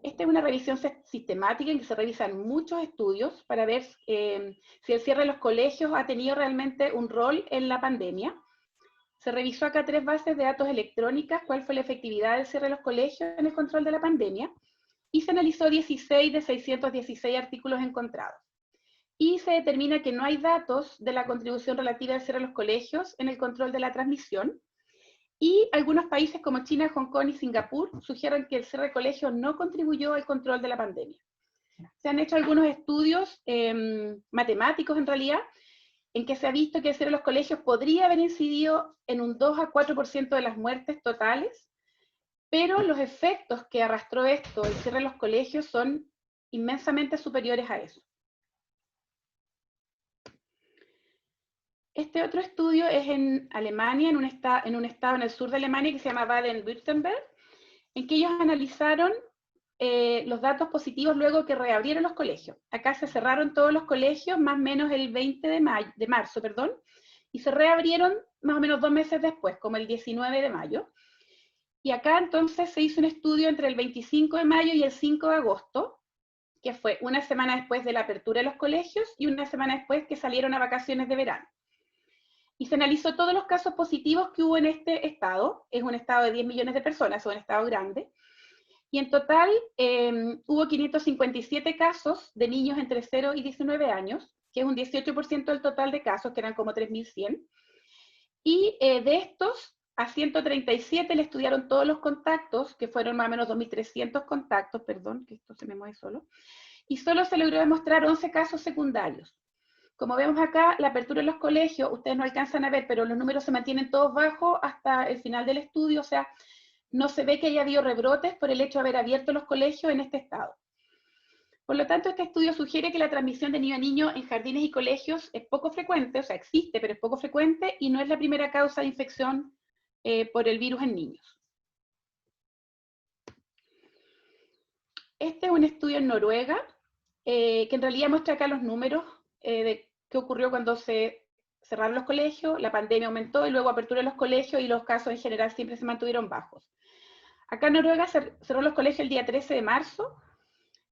Esta es una revisión sistemática en que se revisan muchos estudios para ver si el cierre de los colegios ha tenido realmente un rol en la pandemia. Se revisó acá 3 bases de datos electrónicas, cuál fue la efectividad del cierre de los colegios en el control de la pandemia, y se analizó 16 de 616 artículos encontrados. Y se determina que no hay datos de la contribución relativa al cierre de los colegios en el control de la transmisión, y algunos países como China, Hong Kong y Singapur sugieren que el cierre de colegios no contribuyó al control de la pandemia. Se han hecho algunos estudios matemáticos en realidad, en que se ha visto que el cierre de los colegios podría haber incidido en un 2 a 4% de las muertes totales, pero los efectos que arrastró esto, el cierre de los colegios, son inmensamente superiores a eso. Este otro estudio es en Alemania, en un estado en el sur de Alemania que se llama Baden-Württemberg, en que ellos analizaron los datos positivos luego que reabrieron los colegios. Acá se cerraron todos los colegios más o menos el 20 de marzo, y se reabrieron más o menos 2 meses después, como el 19 de mayo. Y acá entonces se hizo un estudio entre el 25 de mayo y el 5 de agosto, que fue una semana después de la apertura de los colegios y una semana después que salieron a vacaciones de verano. Y se analizó todos los casos positivos que hubo en este estado. Es un estado de 10 millones de personas, es un estado grande. Y en total hubo 557 casos de niños entre 0 y 19 años, que es un 18% del total de casos, que eran como 3.100. Y de estos, a 137 le estudiaron todos los contactos, que fueron más o menos 2.300 contactos, perdón, que esto se me mueve solo, y solo se logró demostrar 11 casos secundarios. Como vemos acá, la apertura de los colegios, ustedes no alcanzan a ver, pero los números se mantienen todos bajos hasta el final del estudio, o sea, no se ve que haya habido rebrotes por el hecho de haber abierto los colegios en este estado. Por lo tanto, este estudio sugiere que la transmisión de niño a niño en jardines y colegios es poco frecuente, o sea, existe, pero es poco frecuente, y no es la primera causa de infección por el virus en niños. Este es un estudio en Noruega, que en realidad muestra acá los números de qué ocurrió cuando se cerraron los colegios, la pandemia aumentó y luego apertura de los colegios y los casos en general siempre se mantuvieron bajos. Acá en Noruega cerró los colegios el día 13 de marzo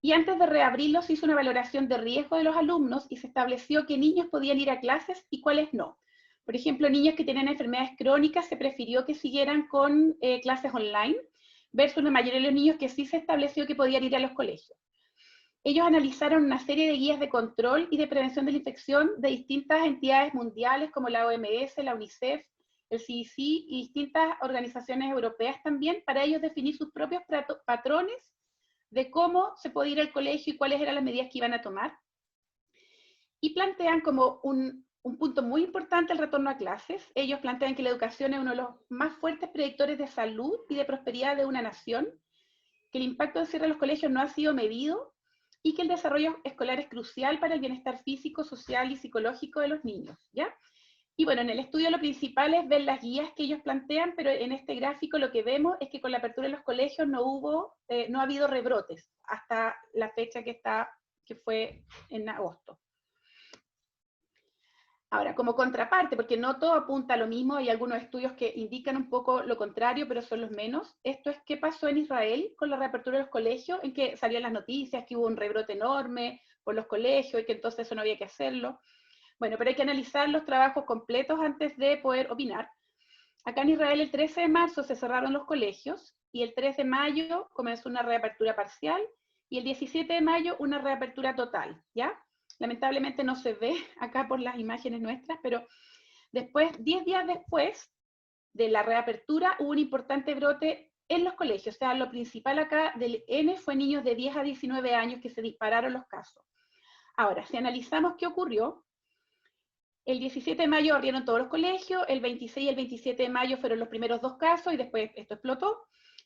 y antes de reabrirlos hizo una valoración de riesgo de los alumnos y se estableció qué niños podían ir a clases y cuáles no. Por ejemplo, niños que tienen enfermedades crónicas se prefirió que siguieran con clases online versus la mayoría de los niños que sí se estableció que podían ir a los colegios. Ellos analizaron una serie de guías de control y de prevención de la infección de distintas entidades mundiales como la OMS, la UNICEF, el CDC y distintas organizaciones europeas también, para ellos definir sus propios patrones de cómo se podía ir al colegio y cuáles eran las medidas que iban a tomar. Y plantean como un punto muy importante el retorno a clases. Ellos plantean que la educación es uno de los más fuertes predictores de salud y de prosperidad de una nación, que el impacto del cierre de los colegios no ha sido medido, y que el desarrollo escolar es crucial para el bienestar físico, social y psicológico de los niños, ¿ya? Y bueno, en el estudio lo principal es ver las guías que ellos plantean, pero en este gráfico lo que vemos es que con la apertura de los colegios no ha habido rebrotes hasta la fecha que fue en agosto. Ahora, como contraparte, porque no todo apunta a lo mismo, hay algunos estudios que indican un poco lo contrario, pero son los menos. Esto es qué pasó en Israel con la reapertura de los colegios, en que salían las noticias que hubo un rebrote enorme por los colegios y que entonces eso no había que hacerlo. Bueno, pero hay que analizar los trabajos completos antes de poder opinar. Acá en Israel el 13 de marzo se cerraron los colegios y el 3 de mayo comenzó una reapertura parcial y el 17 de mayo una reapertura total, ¿ya? Lamentablemente no se ve acá por las imágenes nuestras, pero después, 10 días después de la reapertura, hubo un importante brote en los colegios. O sea, lo principal acá del N fue niños de 10 a 19 años que se dispararon los casos. Ahora, si analizamos qué ocurrió, el 17 de mayo abrieron todos los colegios, el 26 y el 27 de mayo fueron los primeros 2 casos y después esto explotó.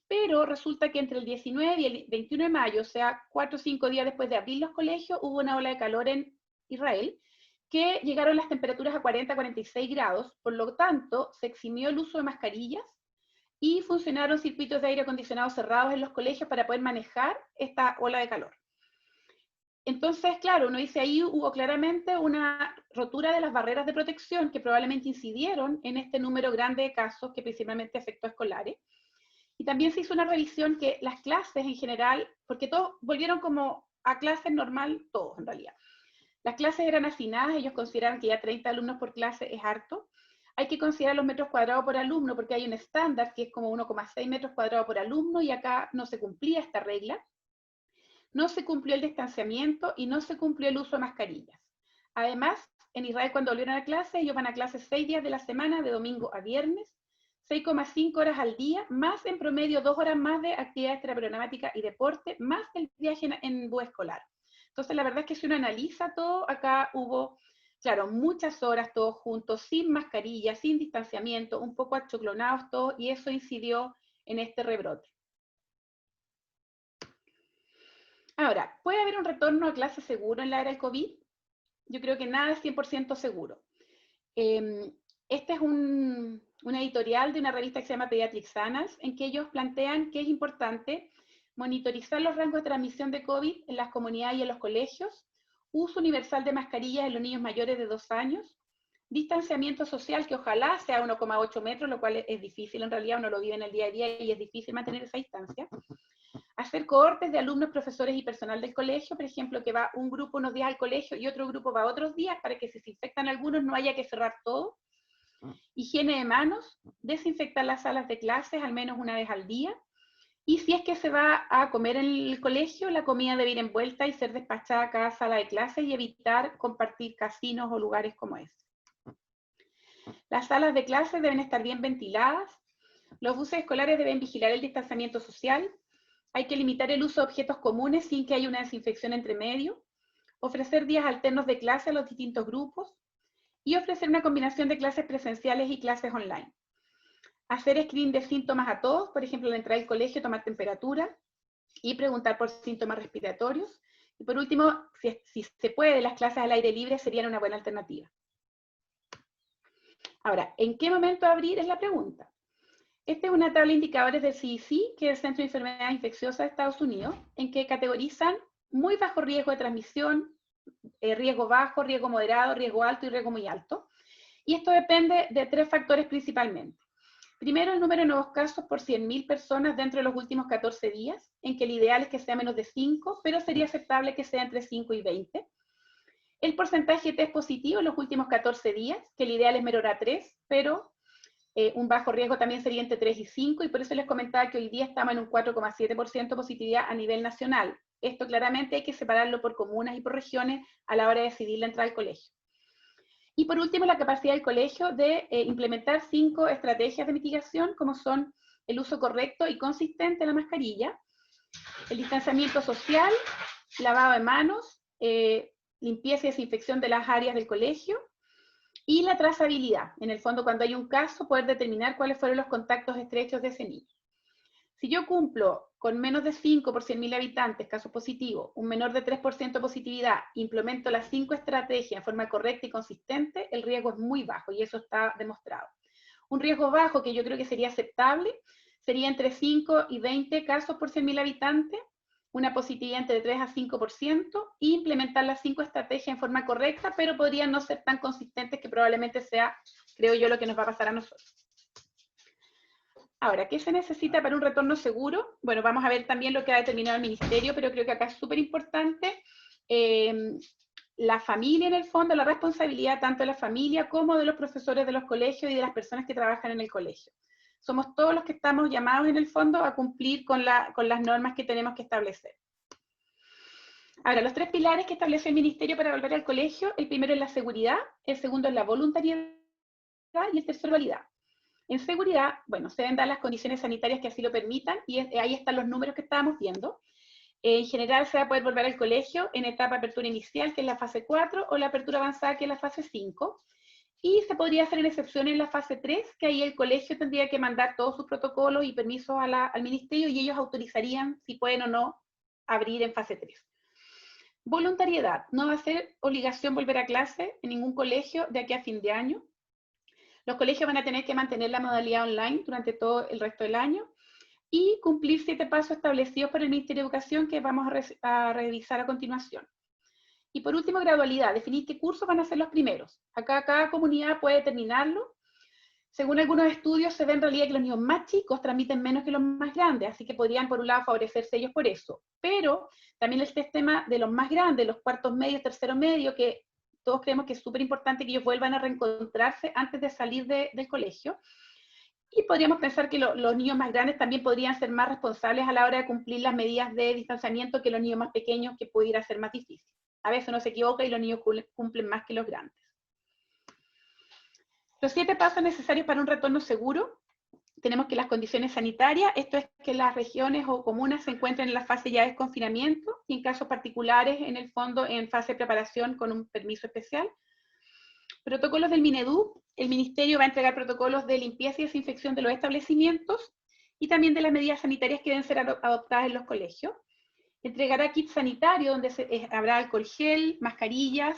Pero resulta que entre el 19 y el 21 de mayo, o sea, 4 o 5 días después de abrir los colegios, hubo una ola de calor en Israel, que llegaron las temperaturas a 40 a 46 grados, por lo tanto, se eximió el uso de mascarillas y funcionaron circuitos de aire acondicionado cerrados en los colegios para poder manejar esta ola de calor. Entonces, claro, uno dice ahí hubo claramente una rotura de las barreras de protección que probablemente incidieron en este número grande de casos que principalmente afectó a escolares. Y también se hizo una revisión que las clases en general, porque todos volvieron como a clases normal, todos en realidad. Las clases eran hacinadas, ellos consideran que ya 30 alumnos por clase es harto. Hay que considerar los metros cuadrados por alumno porque hay un estándar que es como 1,6 metros cuadrados por alumno y acá no se cumplía esta regla. No se cumplió el distanciamiento y no se cumplió el uso de mascarillas. Además, en Israel cuando volvieron a clase, ellos van a clase 6 días de la semana, de domingo a viernes, 6,5 horas al día, más en promedio 2 horas más de actividades terapeumáticas y deporte, más el viaje en bus escolar. Entonces, la verdad es que si uno analiza todo, acá hubo, claro, muchas horas todos juntos, sin mascarilla, sin distanciamiento, un poco achoclonados todos, y eso incidió en este rebrote. Ahora, ¿puede haber un retorno a clase seguro en la era del COVID? Yo creo que nada es 100% seguro. Este es un editorial de una revista que se llama Pediatrics Annals, en que ellos plantean que es importante monitorizar los rangos de transmisión de COVID en las comunidades y en los colegios, uso universal de mascarillas en los niños mayores de 2 años, distanciamiento social que ojalá sea 1,8 metros, lo cual es difícil en realidad, uno lo vive en el día a día y es difícil mantener esa distancia. Hacer cohortes de alumnos, profesores y personal del colegio, por ejemplo, que va un grupo unos días al colegio y otro grupo va otros días, para que si se infectan algunos no haya que cerrar todo. Higiene de manos, desinfectar las salas de clases al menos una vez al día. Y si es que se va a comer en el colegio, la comida debe ir envuelta y ser despachada a cada sala de clases y evitar compartir casinos o lugares como ese. Las salas de clases deben estar bien ventiladas. Los buses escolares deben vigilar el distanciamiento social. Hay que limitar el uso de objetos comunes sin que haya una desinfección entre medio. Ofrecer días alternos de clase a los distintos grupos. Y ofrecer una combinación de clases presenciales y clases online. Hacer screening de síntomas a todos, por ejemplo, al entrar al colegio, tomar temperatura y preguntar por síntomas respiratorios. Y por último, si se puede, las clases al aire libre serían una buena alternativa. Ahora, ¿en qué momento abrir? Es la pregunta. Esta es una tabla de indicadores del CDC, que es el Centro de Enfermedades Infecciosas de Estados Unidos, en que categorizan muy bajo riesgo de transmisión, riesgo bajo, riesgo moderado, riesgo alto y riesgo muy alto. Y esto depende de 3 factores principalmente. Primero, el número de nuevos casos por 100.000 personas dentro de los últimos 14 días, en que el ideal es que sea menos de 5, pero sería aceptable que sea entre 5 y 20. El porcentaje de test positivo en los últimos 14 días, que el ideal es menor a 3, pero un bajo riesgo también sería entre 3 y 5, y por eso les comentaba que hoy día estamos en un 4,7% positividad a nivel nacional. Esto claramente hay que separarlo por comunas y por regiones a la hora de decidir la entrada al colegio. Y por último, la capacidad del colegio de implementar 5 estrategias de mitigación, como son el uso correcto y consistente de la mascarilla, el distanciamiento social, lavado de manos, limpieza y desinfección de las áreas del colegio, y la trazabilidad. En el fondo, cuando hay un caso, poder determinar cuáles fueron los contactos estrechos de ese niño. Si yo cumplo con menos de 5 por 100.000 habitantes, caso positivo, un menor de 3% positividad, implemento las 5 estrategias en forma correcta y consistente, el riesgo es muy bajo y eso está demostrado. Un riesgo bajo que yo creo que sería aceptable sería entre 5 y 20 casos por 100.000 habitantes, una positividad entre 3 a 5%, e implementar las 5 estrategias en forma correcta, pero podrían no ser tan consistentes, que probablemente sea, creo yo, lo que nos va a pasar a nosotros. Ahora, ¿qué se necesita para un retorno seguro? Bueno, vamos a ver también lo que ha determinado el ministerio, pero creo que acá es súper importante la familia, en el fondo, la responsabilidad tanto de la familia como de los profesores de los colegios y de las personas que trabajan en el colegio. Somos todos los que estamos llamados, en el fondo, a cumplir con las normas que tenemos que establecer. Ahora, los 3 pilares que establece el ministerio para volver al colegio: el primero es la seguridad, el segundo es la voluntariedad y el tercero, validad. En seguridad, bueno, se deben dar las condiciones sanitarias que así lo permitan, y ahí están los números que estábamos viendo. En general se va a poder volver al colegio en etapa de apertura inicial, que es la fase 4, o la apertura avanzada, que es la fase 5, y se podría hacer en excepción en la fase 3, que ahí el colegio tendría que mandar todos sus protocolos y permisos al ministerio, y ellos autorizarían si pueden o no abrir en fase 3. Voluntariedad: no va a ser obligación volver a clase en ningún colegio de aquí a fin de año. Los colegios van a tener que mantener la modalidad online durante todo el resto del año y cumplir 7 pasos establecidos por el Ministerio de Educación, que vamos a revisar a continuación. Y por último, gradualidad: definir qué cursos van a ser los primeros. Acá cada comunidad puede determinarlo. Según algunos estudios, se ve en realidad que los niños más chicos transmiten menos que los más grandes, así que podrían, por un lado, favorecerse ellos por eso. Pero también el sistema de los más grandes, los cuartos medios, terceros medios, que todos creemos que es súper importante que ellos vuelvan a reencontrarse antes de salir del colegio. Y podríamos pensar que los niños más grandes también podrían ser más responsables a la hora de cumplir las medidas de distanciamiento que los niños más pequeños, que pudiera ser más difícil. A veces uno se equivoca y los niños cumplen más que los grandes. Los 7 pasos necesarios para un retorno seguro: tenemos que las condiciones sanitarias, esto es que las regiones o comunas se encuentren en la fase ya de desconfinamiento, y en casos particulares, en el fondo, en fase de preparación con un permiso especial. Protocolos del Minedu: el ministerio va a entregar protocolos de limpieza y desinfección de los establecimientos y también de las medidas sanitarias que deben ser adoptadas en los colegios. Entregará kits sanitarios donde habrá alcohol gel, mascarillas,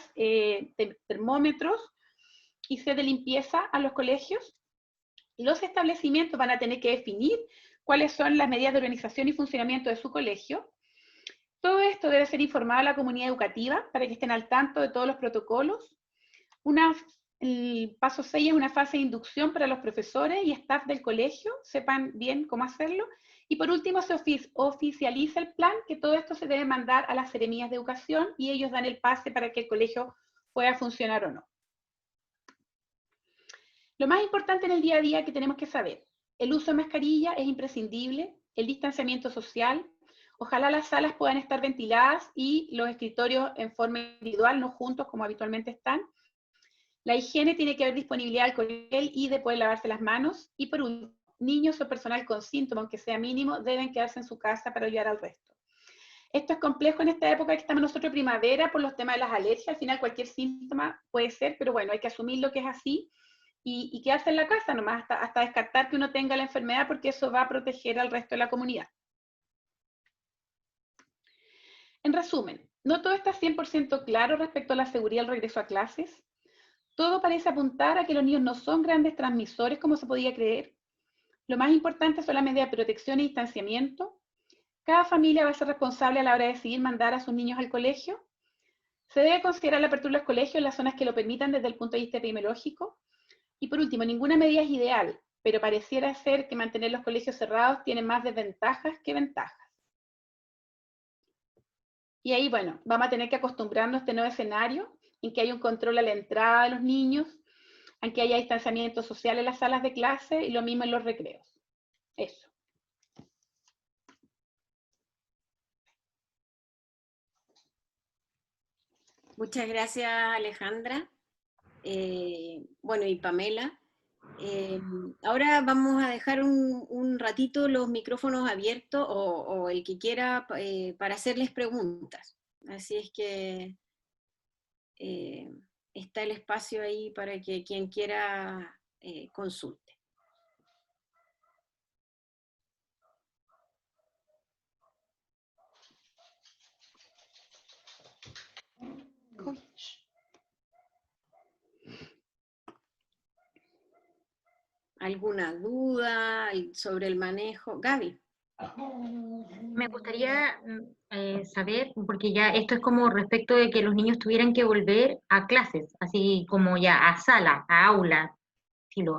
termómetros y set de limpieza a los colegios. Los establecimientos van a tener que definir cuáles son las medidas de organización y funcionamiento de su colegio. Todo esto debe ser informado a la comunidad educativa para que estén al tanto de todos los protocolos. El paso 6 es una fase de inducción para los profesores y staff del colegio, sepan bien cómo hacerlo. Y por último se oficializa el plan, que todo esto se debe mandar a las seremías de educación y ellos dan el pase para que el colegio pueda funcionar o no. Lo más importante en el día a día que tenemos que saber: el uso de mascarilla es imprescindible, el distanciamiento social, ojalá las salas puedan estar ventiladas y los escritorios en forma individual, no juntos como habitualmente están. La higiene, tiene que haber disponibilidad de alcohol y de poder lavarse las manos. Y por último, niños o personal con síntomas, aunque sea mínimo, deben quedarse en su casa para ayudar al resto. Esto es complejo en esta época que estamos nosotros primavera por los temas de las alergias. Al final cualquier síntoma puede ser, pero bueno, hay que asumir lo que es así y quedarse en la casa nomás hasta descartar que uno tenga la enfermedad, porque eso va a proteger al resto de la comunidad. En resumen, no todo está 100% claro respecto a la seguridad del regreso a clases. Todo parece apuntar a que los niños no son grandes transmisores como se podía creer. Lo más importante son las medidas de protección y distanciamiento. Cada familia va a ser responsable a la hora de decidir mandar a sus niños al colegio. Se debe considerar la apertura de los colegios en las zonas que lo permitan desde el punto de vista epidemiológico. Y por último, ninguna medida es ideal, pero pareciera ser que mantener los colegios cerrados tiene más desventajas que ventajas. Y ahí, bueno, vamos a tener que acostumbrarnos a este nuevo escenario, en que hay un control a la entrada de los niños, en que haya distanciamiento social en las salas de clase y lo mismo en los recreos. Eso. Muchas gracias, Alejandra. Bueno, y Pamela. Ahora vamos a dejar un ratito los micrófonos abiertos o el que quiera para hacerles preguntas. Así es que está el espacio ahí para que quien quiera consulte. ¿Alguna duda sobre el manejo? Gaby. Me gustaría saber, porque ya esto es como respecto de que los niños tuvieran que volver a clases, así como ya a sala, a aula,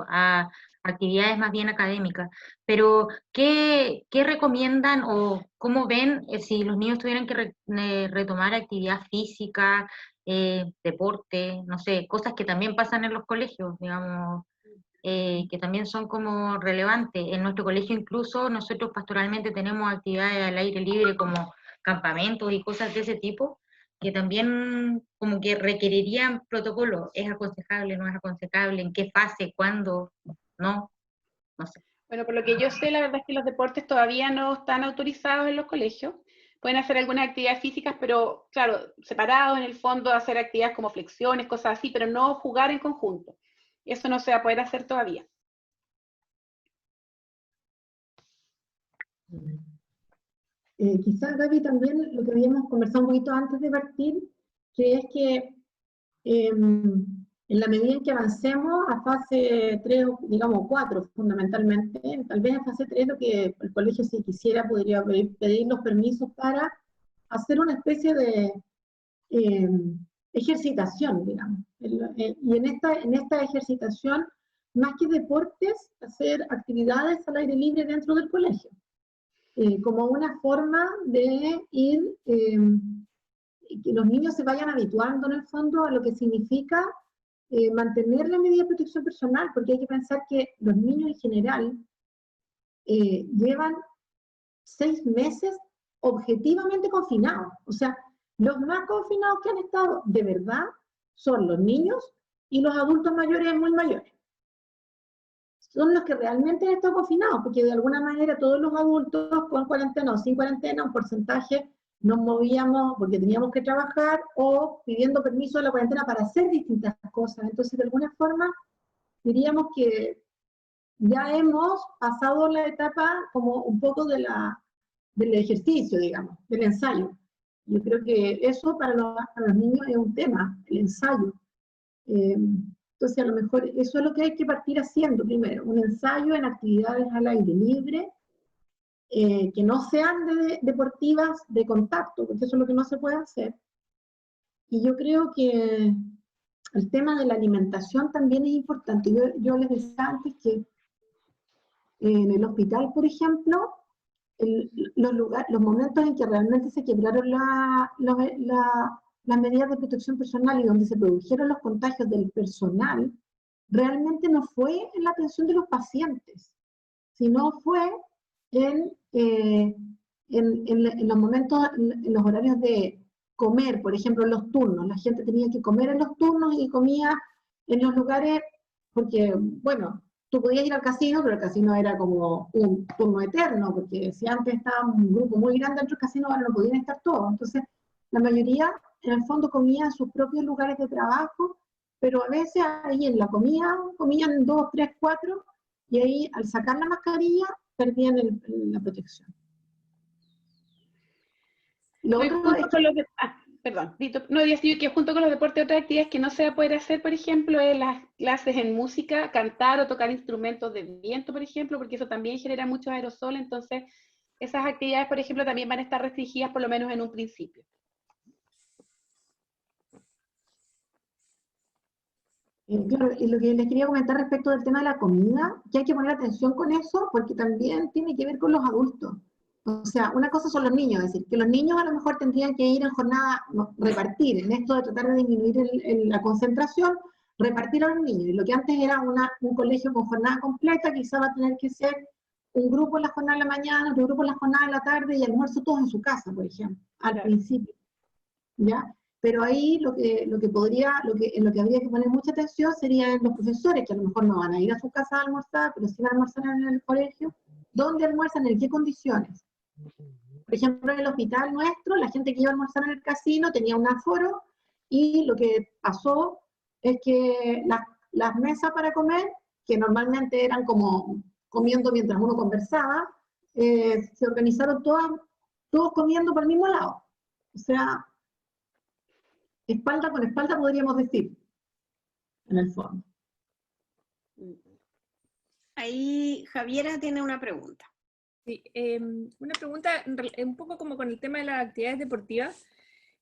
a actividades más bien académicas, pero ¿qué recomiendan o cómo ven si los niños tuvieran que retomar actividad física, deporte, no sé, cosas que también pasan en los colegios, digamos, que también son como relevantes? En nuestro colegio incluso nosotros pastoralmente tenemos actividades al aire libre como campamentos y cosas de ese tipo, que también como que requerirían protocolo. ¿Es aconsejable, no es aconsejable? ¿En qué fase? ¿Cuándo? ¿No? No sé. Bueno, por lo que yo sé, la verdad es que los deportes todavía no están autorizados en los colegios. Pueden hacer algunas actividades físicas, pero claro, separados en el fondo, hacer actividades como flexiones, cosas así, pero no jugar en conjunto. Eso no se va a poder hacer todavía. Quizás, Gaby, también lo que habíamos conversado un poquito antes de partir, que es que en la medida en que avancemos a fase 3, digamos 4 fundamentalmente, tal vez en fase 3 lo que el colegio, si quisiera, podría pedir los permisos para hacer una especie de ejercitación, digamos. Y en esta ejercitación, más que deportes, hacer actividades al aire libre dentro del colegio. Como una forma de ir, que los niños se vayan habituando en el fondo a lo que significa mantener la medida de protección personal, porque hay que pensar que los niños en general llevan 6 meses objetivamente confinados. O sea, los más confinados que han estado de verdad son los niños y los adultos mayores muy mayores. Son los que realmente han estado confinados, porque de alguna manera todos los adultos con cuarentena o sin cuarentena, un porcentaje nos movíamos porque teníamos que trabajar o pidiendo permiso de la cuarentena para hacer distintas cosas. Entonces, de alguna forma, diríamos que ya hemos pasado la etapa como un poco de del ejercicio, digamos, del ensayo. Yo creo que eso para los niños es un tema, el ensayo. Entonces, a lo mejor eso es lo que hay que partir haciendo primero, un ensayo en actividades al aire libre, que no sean deportivas de contacto, porque eso es lo que no se puede hacer. Y yo creo que el tema de la alimentación también es importante. Yo les decía antes que en el hospital, por ejemplo, los momentos en que realmente se quebraron las medidas de protección personal y donde se produjeron los contagios del personal, realmente no fue en la atención de los pacientes, sino fue en los momentos, en los horarios de comer, por ejemplo, en los turnos. La gente tenía que comer en los turnos y comía en los lugares, porque, bueno, tú podías ir al casino, pero el casino era como un turno eterno, porque si antes estaba un grupo muy grande dentro del casino, ahora no podían estar todos. Entonces, la mayoría, en el fondo, comía en sus propios lugares de trabajo, pero a veces ahí en la comida, comían 2, 3, 4, y ahí al sacar la mascarilla, perdían la protección. Lo otro es que, perdón, no decía que junto con los deportes, otras actividades que no se va a poder hacer, por ejemplo, es las clases en música, cantar o tocar instrumentos de viento, por ejemplo, porque eso también genera muchos aerosoles, entonces esas actividades, por ejemplo, también van a estar restringidas por lo menos en un principio. claro, y lo que les quería comentar respecto del tema de la comida, que hay que poner atención con eso, porque también tiene que ver con los adultos. O sea, una cosa son los niños, es decir, que los niños a lo mejor tendrían que ir en jornada, repartir, en esto de tratar de disminuir la concentración, repartir a los niños. Y lo que antes era un colegio con jornada completa, quizá va a tener que ser un grupo en la jornada de la mañana, otro grupo en la jornada de la tarde y almuerzo todos en su casa, por ejemplo, al principio. ¿Ya? Pero ahí en lo que habría que poner mucha atención serían los profesores, que a lo mejor no van a ir a su casa a almorzar, pero sí van a almorzar en el colegio. ¿Dónde almuerzan? ¿En qué condiciones? Por ejemplo, en el hospital nuestro, la gente que iba a almorzar en el casino tenía un aforo, y lo que pasó es que las mesas para comer, que normalmente eran como comiendo mientras uno conversaba, se organizaron todos comiendo por el mismo lado. O sea, espalda con espalda, podríamos decir, en el fondo. Ahí Javiera tiene una pregunta. Sí, una pregunta un poco como con el tema de las actividades deportivas.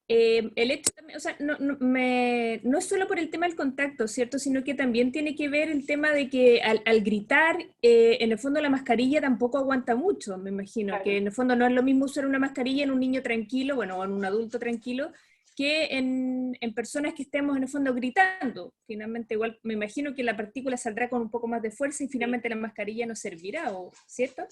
El hecho también, o sea, no es solo por el tema del contacto, ¿cierto? Sino que también tiene que ver el tema de que al gritar, en el fondo la mascarilla tampoco aguanta mucho, me imagino. Claro. Que en el fondo no es lo mismo usar una mascarilla en un niño tranquilo, bueno, o en un adulto tranquilo, que en personas que estemos en el fondo gritando. Finalmente igual me imagino que la partícula saldrá con un poco más de fuerza y finalmente la mascarilla no servirá, ¿cierto?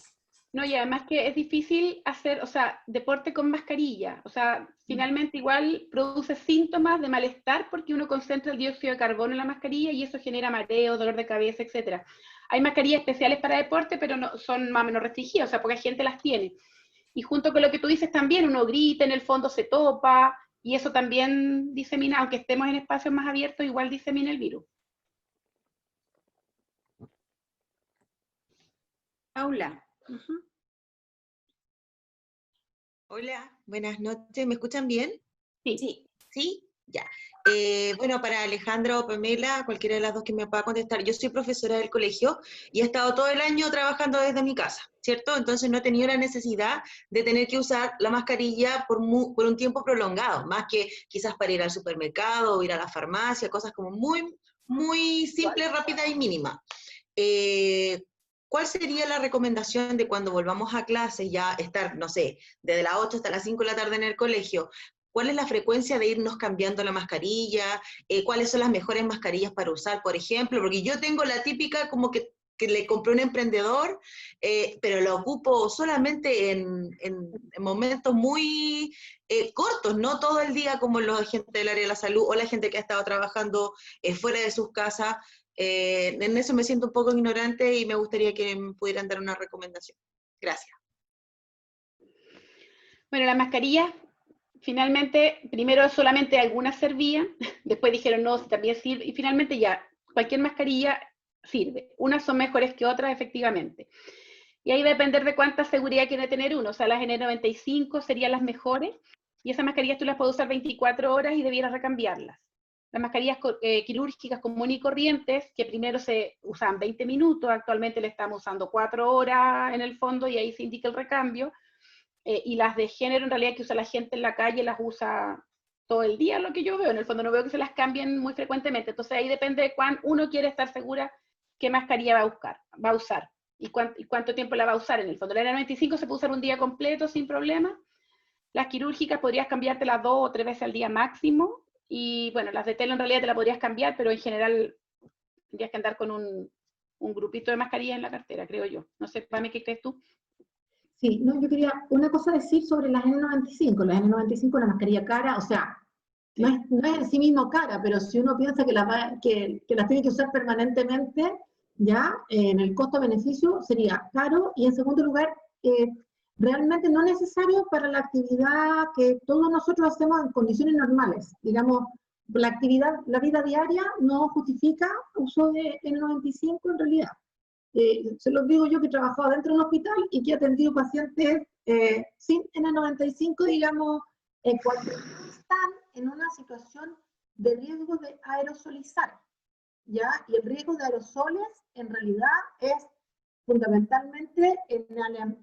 No, y además que es difícil hacer, o sea, deporte con mascarilla. O sea, finalmente igual produce síntomas de malestar porque uno concentra el dióxido de carbono en la mascarilla y eso genera mareo, dolor de cabeza, etc. Hay mascarillas especiales para deporte, pero no, son más o menos restringidas, o sea, poca gente las tiene. Y junto con lo que tú dices también, uno grita, en el fondo se topa, y eso también disemina, aunque estemos en espacios más abiertos, igual disemina el virus. Paula. Hola, buenas noches. ¿Me escuchan bien? Sí. ¿Sí? Ya. Bueno, para Alejandra o Pamela, cualquiera de las dos que me pueda contestar, yo soy profesora del colegio y he estado todo el año trabajando desde mi casa, ¿cierto? Entonces no he tenido la necesidad de tener que usar la mascarilla por un tiempo prolongado, más que quizás para ir al supermercado o ir a la farmacia, cosas como muy, muy simples, rápidas y mínimas. ¿Cuál sería la recomendación de cuando volvamos a clases, ya estar, no sé, desde las 8 hasta las 5 de la tarde en el colegio? ¿Cuál es la frecuencia de irnos cambiando la mascarilla? ¿Cuáles son las mejores mascarillas para usar, por ejemplo? Porque yo tengo la típica como que le compré un emprendedor, pero la ocupo solamente en momentos muy cortos, no todo el día como la gente del área de la salud o la gente que ha estado trabajando fuera de sus casas. En eso me siento un poco ignorante y me gustaría que me pudieran dar una recomendación. Gracias. Bueno, las mascarillas, finalmente, primero solamente algunas servían, después dijeron no, si también sirve, y finalmente ya, cualquier mascarilla sirve. Unas son mejores que otras, efectivamente. Y ahí va a depender de cuánta seguridad quiere tener uno. O sea, las N95 serían las mejores, y esas mascarillas tú las puedes usar 24 horas y debieras recambiarlas. Las mascarillas quirúrgicas comunes y corrientes, que primero se usaban 20 minutos, actualmente le estamos usando 4 horas en el fondo, y ahí se indica el recambio. Y las de género, en realidad, que usa la gente en la calle, las usa todo el día, lo que yo veo. En el fondo no veo que se las cambien muy frecuentemente. Entonces ahí depende de cuán uno quiere estar segura qué mascarilla va a usar. Y cuánto tiempo la va a usar en el fondo. La N95 se puede usar un día completo sin problema. Las quirúrgicas podrías cambiártelas 2 o 3 veces al día máximo. Y bueno, las de tela en realidad te las podrías cambiar, pero en general tendrías que andar con un grupito de mascarillas en la cartera, creo yo. No sé, Pame, ¿qué crees tú? Sí, no, yo quería una cosa decir sobre las N95. Las N95 es una mascarilla cara, o sea, no es en sí mismo cara, pero si uno piensa que las tiene que usar permanentemente, ya en el costo-beneficio sería caro, y en segundo lugar, realmente no necesario para la actividad que todos nosotros hacemos en condiciones normales. Digamos, la vida diaria no justifica uso de N95 en realidad. Se los digo yo, que he trabajado dentro de un hospital y que he atendido pacientes sin N95, digamos, cuando están en una situación de riesgo de aerosolizar, ¿ya? Y el riesgo de aerosoles en realidad es fundamentalmente en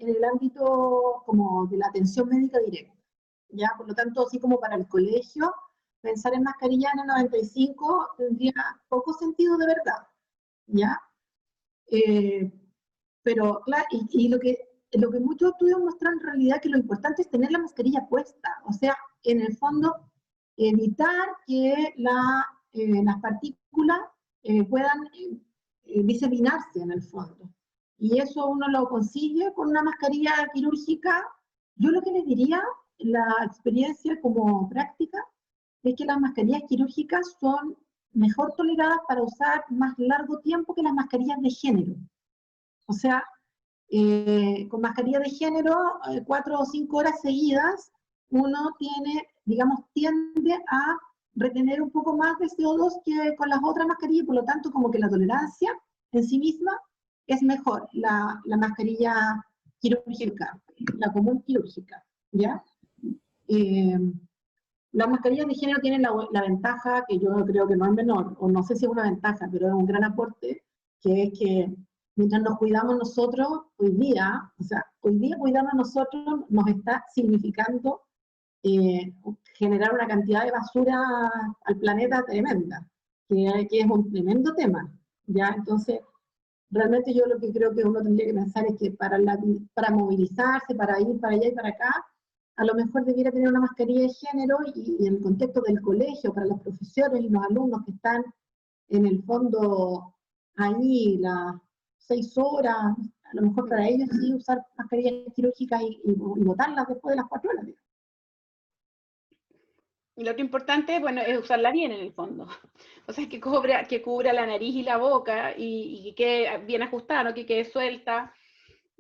el ámbito como de la atención médica directa, ¿ya? Por lo tanto, así como para el colegio, pensar en mascarilla N95 tendría poco sentido de verdad, ¿ya? Pero claro, y lo que muchos estudios muestran en realidad, que lo importante es tener la mascarilla puesta, o sea, en el fondo, evitar que las partículas puedan diseminarse en el fondo. Y eso uno lo consigue con una mascarilla quirúrgica. Yo lo que les diría, la experiencia como práctica, es que las mascarillas quirúrgicas son mejor toleradas para usar más largo tiempo que las mascarillas de género. O sea, con mascarilla de género, 4 o 5 horas seguidas, uno tiende a retener un poco más de CO2 que con las otras mascarillas, por lo tanto, como que la tolerancia en sí misma es mejor, la mascarilla quirúrgica, la común quirúrgica, ¿ya? Las mascarillas de género tienen la ventaja, que yo creo que no es menor, o no sé si es una ventaja, pero es un gran aporte, que es que mientras nos cuidamos nosotros, hoy día cuidarnos nosotros nos está significando generar una cantidad de basura al planeta tremenda, que es un tremendo tema, ¿ya? Entonces, realmente yo lo que creo que uno tendría que pensar es que para movilizarse, para ir para allá y para acá, a lo mejor debiera tener una mascarilla de género, y en el contexto del colegio, para los profesores y los alumnos que están en el fondo ahí las 6 horas, a lo mejor para ellos sí usar mascarillas quirúrgicas y botarlas después de las 4 horas. Y lo que importante, bueno, es usarla bien en el fondo. O sea, que cubra la nariz y la boca, y que quede bien ajustada, no que quede suelta,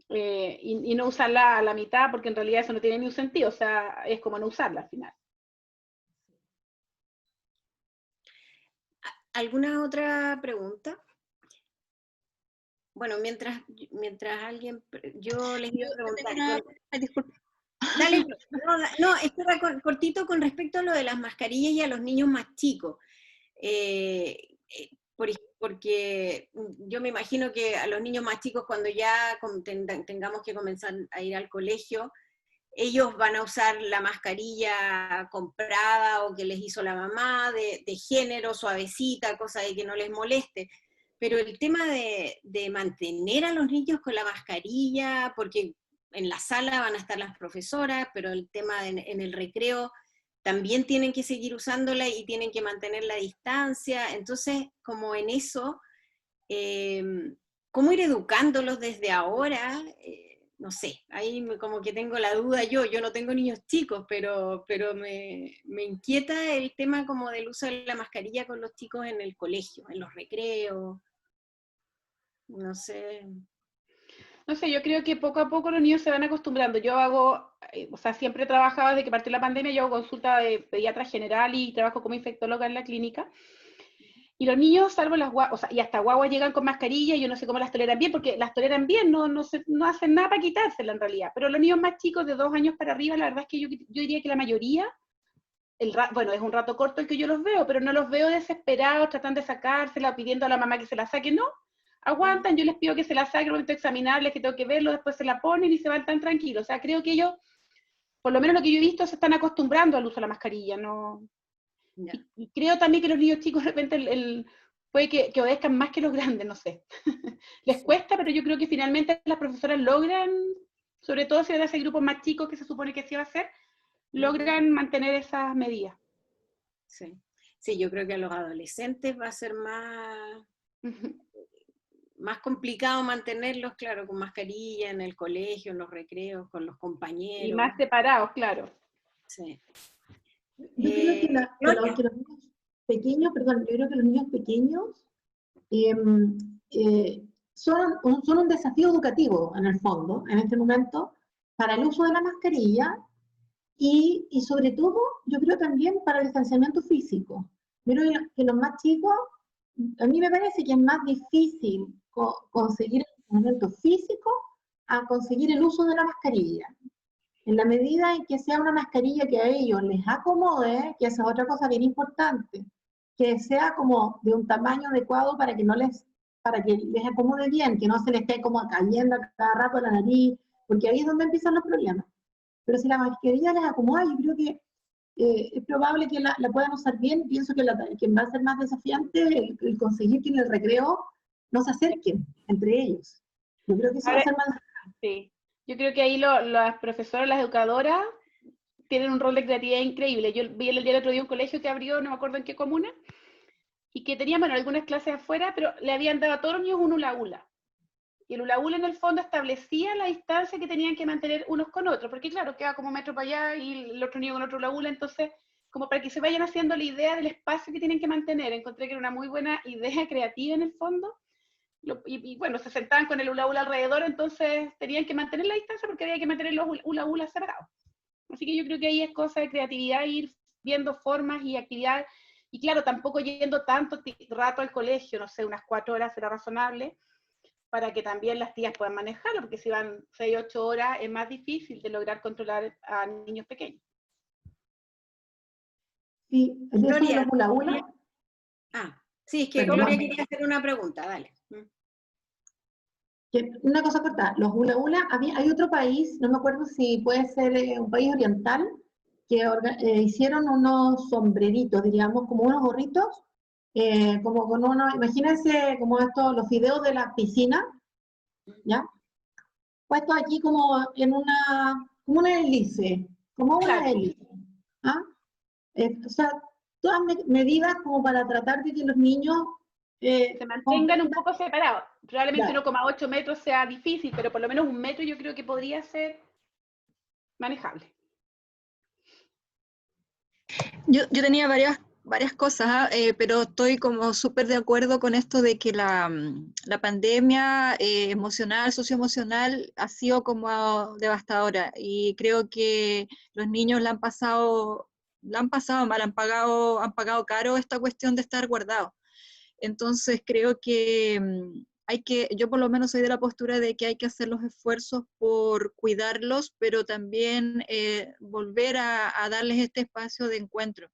y no usarla a la mitad, porque en realidad eso no tiene ni un sentido. O sea, es como no usarla al final. ¿Alguna otra pregunta? Bueno, mientras alguien, yo les iba a preguntar. Disculpe. Dale, no, espera, cortito con respecto a lo de las mascarillas y a los niños más chicos. Porque yo me imagino que a los niños más chicos, cuando ya tengamos que comenzar a ir al colegio, ellos van a usar la mascarilla comprada o que les hizo la mamá, de género, suavecita, cosa de que no les moleste. Pero el tema de mantener a los niños con la mascarilla, porque en la sala van a estar las profesoras, pero el tema en el recreo también tienen que seguir usándola y tienen que mantener la distancia. Entonces, como en eso, ¿cómo ir educándolos desde ahora? No sé, ahí como que tengo la duda yo no tengo niños chicos, pero me inquieta el tema como del uso de la mascarilla con los chicos en el colegio, en los recreos, no sé. No sé, yo creo que poco a poco los niños se van acostumbrando. Yo hago, o sea, siempre he trabajado desde que partió la pandemia, yo hago consulta de pediatra general y trabajo como infectóloga en la clínica. Y los niños, salvo las guaguas, o sea, y hasta guaguas llegan con mascarilla, yo no sé cómo las toleran bien, porque las toleran bien, no hacen nada para quitársela en realidad. Pero los niños más chicos, de 2 años para arriba, la verdad es que yo diría que la mayoría, bueno, es un rato corto el que yo los veo, pero no los veo desesperados, tratando de sacársela, pidiendo a la mamá que se la saque, no. Aguantan, yo les pido que se la saquen, momento de examinarles, que tengo que verlo, después se la ponen y se van tan tranquilos. O sea, creo que ellos, por lo menos lo que yo he visto, se están acostumbrando al uso de la mascarilla, ¿no? Y creo también que los niños chicos de repente puede que obedezcan más que los grandes, no sé. Les cuesta, pero yo creo que finalmente las profesoras logran, sobre todo si era ese grupo más chicos que se supone que sí va a hacer, logran mantener esas medidas. Sí. Sí, yo creo que a los adolescentes va a ser más complicado mantenerlos, claro, con mascarilla en el colegio, en los recreos, con los compañeros. Y más separados, claro. Sí. Yo creo que los niños pequeños, perdón, yo creo que los niños pequeños son un desafío educativo, en el fondo, en este momento, para el uso de la mascarilla y sobre todo, yo creo también para el distanciamiento físico. Yo creo que los más chicos, a mí me parece que es más difícil conseguir el distanciamiento físico a conseguir el uso de la mascarilla. En la medida en que sea una mascarilla que a ellos les acomode, que esa es otra cosa bien importante, que sea como de un tamaño adecuado para que les acomode bien, que no se les esté como cayendo a cada rato la nariz, porque ahí es donde empiezan los problemas. Pero si la mascarilla les acomoda, yo creo que es probable que la puedan usar bien. Pienso que va a ser más desafiante el conseguir que en el recreo no se acerquen entre ellos. Yo creo que eso va a ser más... Sí. Yo creo que ahí las profesoras, las educadoras, tienen un rol de creatividad increíble. Yo vi el otro día un colegio que abrió, no me acuerdo en qué comuna, y que tenía, bueno, algunas clases afuera, pero le habían dado a todos los niños un hula hula. Y el hula hula en el fondo establecía la distancia que tenían que mantener unos con otros, porque claro, queda como un metro para allá y el otro niño con otro hula hula, entonces, como para que se vayan haciendo la idea del espacio que tienen que mantener. Encontré que era una muy buena idea creativa en el fondo. Y bueno, se sentaban con el hula hula alrededor, entonces tenían que mantener la distancia porque había que mantener los hula hula separados. Así que yo creo que ahí es cosa de creatividad, ir viendo formas y actividades, y claro, tampoco yendo tanto rato al colegio, no sé, unas 4 horas será razonable, para que también las tías puedan manejarlo, porque si van 6, 8 horas es más difícil de lograr controlar a niños pequeños. Sí, el de los hula hula. Sí, es que Gloria quería hacer una pregunta, dale. Una cosa corta, los hula hula, hay otro país, no me acuerdo si puede ser un país oriental, que hicieron unos sombreritos, diríamos, como unos gorritos, como con imagínense como los fideos de la piscina, ¿ya? Puestos aquí como como una hélice, ¿ah? O sea, todas medidas como para tratar de que los niños se mantengan un poco separados. Probablemente 1,8 metros sea difícil, pero por lo menos 1 metro yo creo que podría ser manejable. Yo tenía varias cosas, pero estoy como súper de acuerdo con esto de que la pandemia emocional, socioemocional, ha sido como devastadora, y creo que los niños la han pasado mal, han pagado caro esta cuestión de estar guardados. Entonces creo que yo por lo menos soy de la postura de que hay que hacer los esfuerzos por cuidarlos, pero también volver a darles este espacio de encuentro,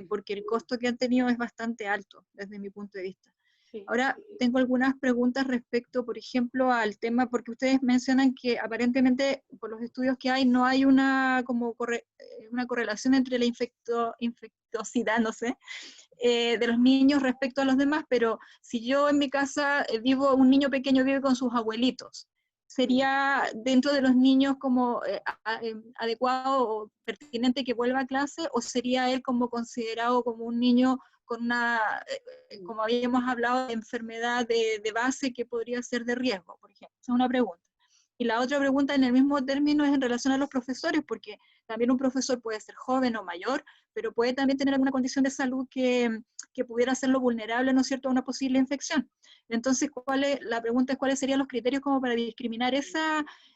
porque el costo que han tenido es bastante alto desde mi punto de vista. Sí. Ahora tengo algunas preguntas respecto, por ejemplo, al tema, porque ustedes mencionan que aparentemente por los estudios que hay no hay una correlación entre la infectosidad, no sé, de los niños respecto a los demás, pero si yo en mi casa un niño pequeño vive con sus abuelitos, ¿sería dentro de los niños como adecuado o pertinente que vuelva a clase, o sería él como considerado como un niño con como habíamos hablado, de enfermedad de base que podría ser de riesgo, por ejemplo? Esa es una pregunta. Y la otra pregunta en el mismo término es en relación a los profesores, porque también un profesor puede ser joven o mayor, pero puede también tener alguna condición de salud que pudiera hacerlo vulnerable, ¿no es cierto?, a una posible infección. Entonces, la pregunta es cuáles serían los criterios como para discriminar a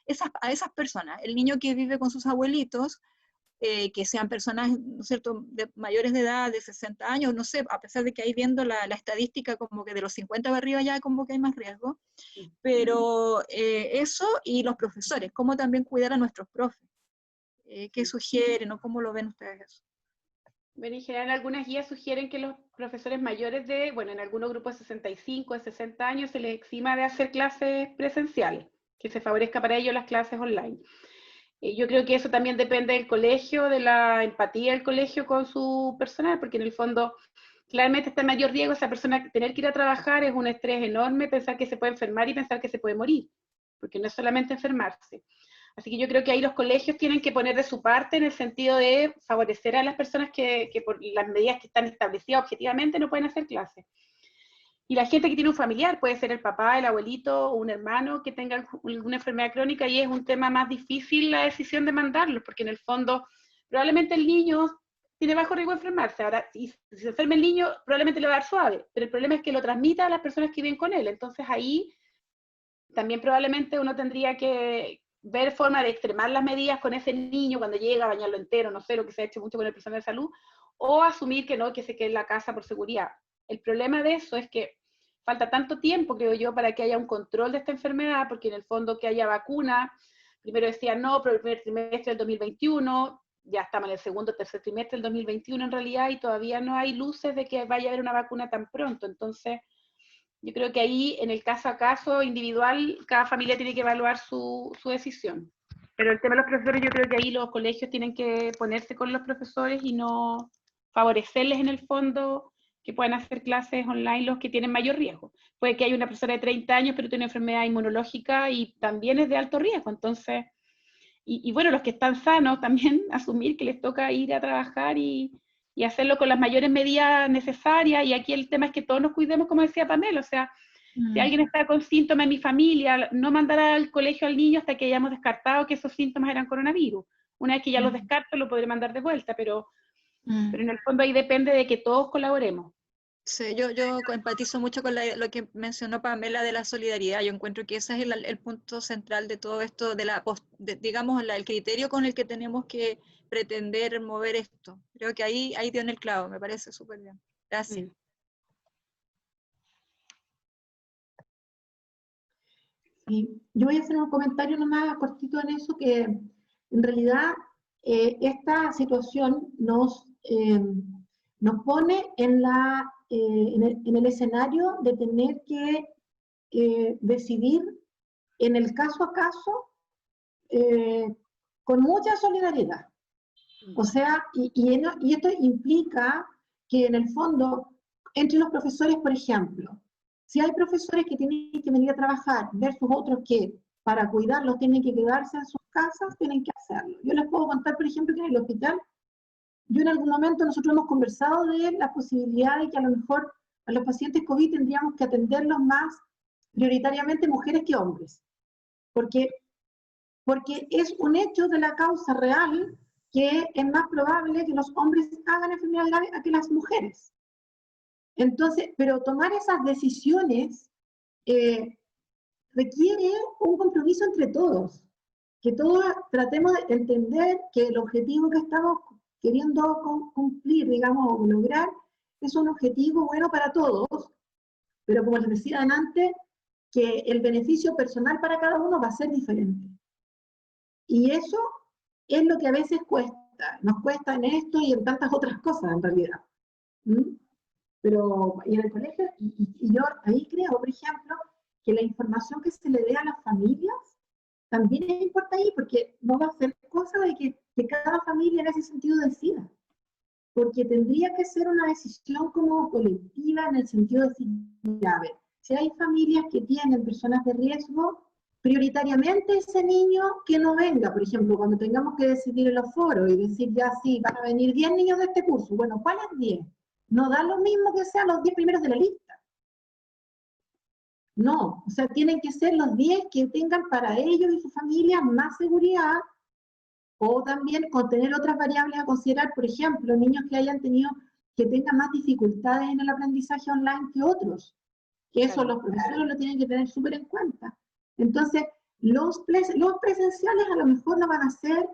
esas personas. El niño que vive con sus abuelitos, que sean personas, ¿no es cierto?, mayores de edad, de 60 años, no sé, a pesar de que ahí viendo la estadística como que de los 50 para arriba ya como que hay más riesgo, pero eso y los profesores, cómo también cuidar a nuestros profes, qué sugieren o cómo lo ven ustedes eso. Bueno, en general algunas guías sugieren que los profesores mayores de, bueno, en algunos grupos de 65, de 60 años se les exima de hacer clases presenciales, que se favorezca para ellos las clases online. Yo creo que eso también depende del colegio, de la empatía del colegio con su personal, porque en el fondo claramente está en mayor riesgo esa persona tener que ir a trabajar, es un estrés enorme pensar que se puede enfermar y pensar que se puede morir, porque no es solamente enfermarse. Así que yo creo que ahí los colegios tienen que poner de su parte en el sentido de favorecer a las personas que por las medidas que están establecidas objetivamente no pueden hacer clases. Y la gente que tiene un familiar, puede ser el papá, el abuelito o un hermano que tenga alguna enfermedad crónica, y es un tema más difícil la decisión de mandarlos, porque en el fondo probablemente el niño tiene bajo riesgo de enfermarse. Ahora, si se enferma el niño, probablemente le va a dar suave, pero el problema es que lo transmita a las personas que viven con él. Entonces ahí también probablemente uno tendría que ver forma de extremar las medidas con ese niño cuando llega, bañarlo entero, no sé, lo que se ha hecho mucho con el personal de salud, o asumir que no, que se quede en la casa por seguridad. El problema de eso es que falta tanto tiempo, creo yo, para que haya un control de esta enfermedad, porque en el fondo que haya vacuna, primero decían no, pero el primer trimestre del 2021, ya estamos en el segundo, tercer trimestre del 2021 en realidad, y todavía no hay luces de que vaya a haber una vacuna tan pronto. Entonces, yo creo que ahí, en el caso a caso individual, cada familia tiene que evaluar su decisión. Pero el tema de los profesores, yo creo que ahí los colegios tienen que ponerse con los profesores y no favorecerles en el fondo que puedan hacer clases online los que tienen mayor riesgo. Puede que haya una persona de 30 años, pero tiene una enfermedad inmunológica y también es de alto riesgo. Entonces, y bueno, los que están sanos también asumir que les toca ir a trabajar y hacerlo con las mayores medidas necesarias. Y aquí el tema es que todos nos cuidemos, como decía Pamela, o sea, si alguien está con síntomas en mi familia, no mandar al colegio al niño hasta que hayamos descartado que esos síntomas eran coronavirus. Una vez que ya los descarto, lo podré mandar de vuelta, pero en el fondo ahí depende de que todos colaboremos. Sí, yo empatizo mucho con lo que mencionó Pamela de la solidaridad. Yo encuentro que ese es el punto central de todo esto, digamos, el criterio con el que tenemos que pretender mover esto. Creo que ahí dio en el clavo, me parece súper bien. Gracias. Sí, yo voy a hacer un comentario nomás cortito en eso, que en realidad esta situación nos pone en el escenario de tener que decidir en el caso a caso con mucha solidaridad. O sea, y esto implica que en el fondo, entre los profesores, por ejemplo, si hay profesores que tienen que venir a trabajar versus otros que para cuidarlos tienen que quedarse en sus casas, tienen que hacerlo. Yo les puedo contar, por ejemplo, que en el hospital, yo en algún momento nosotros hemos conversado de la posibilidad de que a lo mejor a los pacientes COVID tendríamos que atenderlos más prioritariamente mujeres que hombres. Porque es un hecho de la causa real que es más probable que los hombres hagan enfermedades graves a que las mujeres. Entonces, pero tomar esas decisiones requiere un compromiso entre todos, que todos tratemos de entender que el objetivo que estamos queriendo cumplir, digamos, o lograr, es un objetivo bueno para todos, pero como les decía antes, que el beneficio personal para cada uno va a ser diferente. Y eso es lo que a veces cuesta, nos cuesta en esto y en tantas otras cosas en realidad. Pero y en el colegio, y yo ahí creo, por ejemplo, que la información que se le dé a las familias también importa ahí, porque no va a ser cosa de que cada familia en ese sentido decida, porque tendría que ser una decisión como colectiva en el sentido de decir, a ver, si hay familias que tienen personas de riesgo, prioritariamente ese niño que no venga, por ejemplo, cuando tengamos que decidir el aforo y decir ya sí, van a venir 10 niños de este curso, bueno, ¿cuáles 10? No da lo mismo que sean los 10 primeros de la lista. No, o sea, tienen que ser los 10 que tengan para ellos y su familia más seguridad, o también contener otras variables a considerar, por ejemplo, niños que tengan más dificultades en el aprendizaje online que otros, que eso los profesores lo tienen que tener súper en cuenta. Entonces, los presenciales a lo mejor no van a ser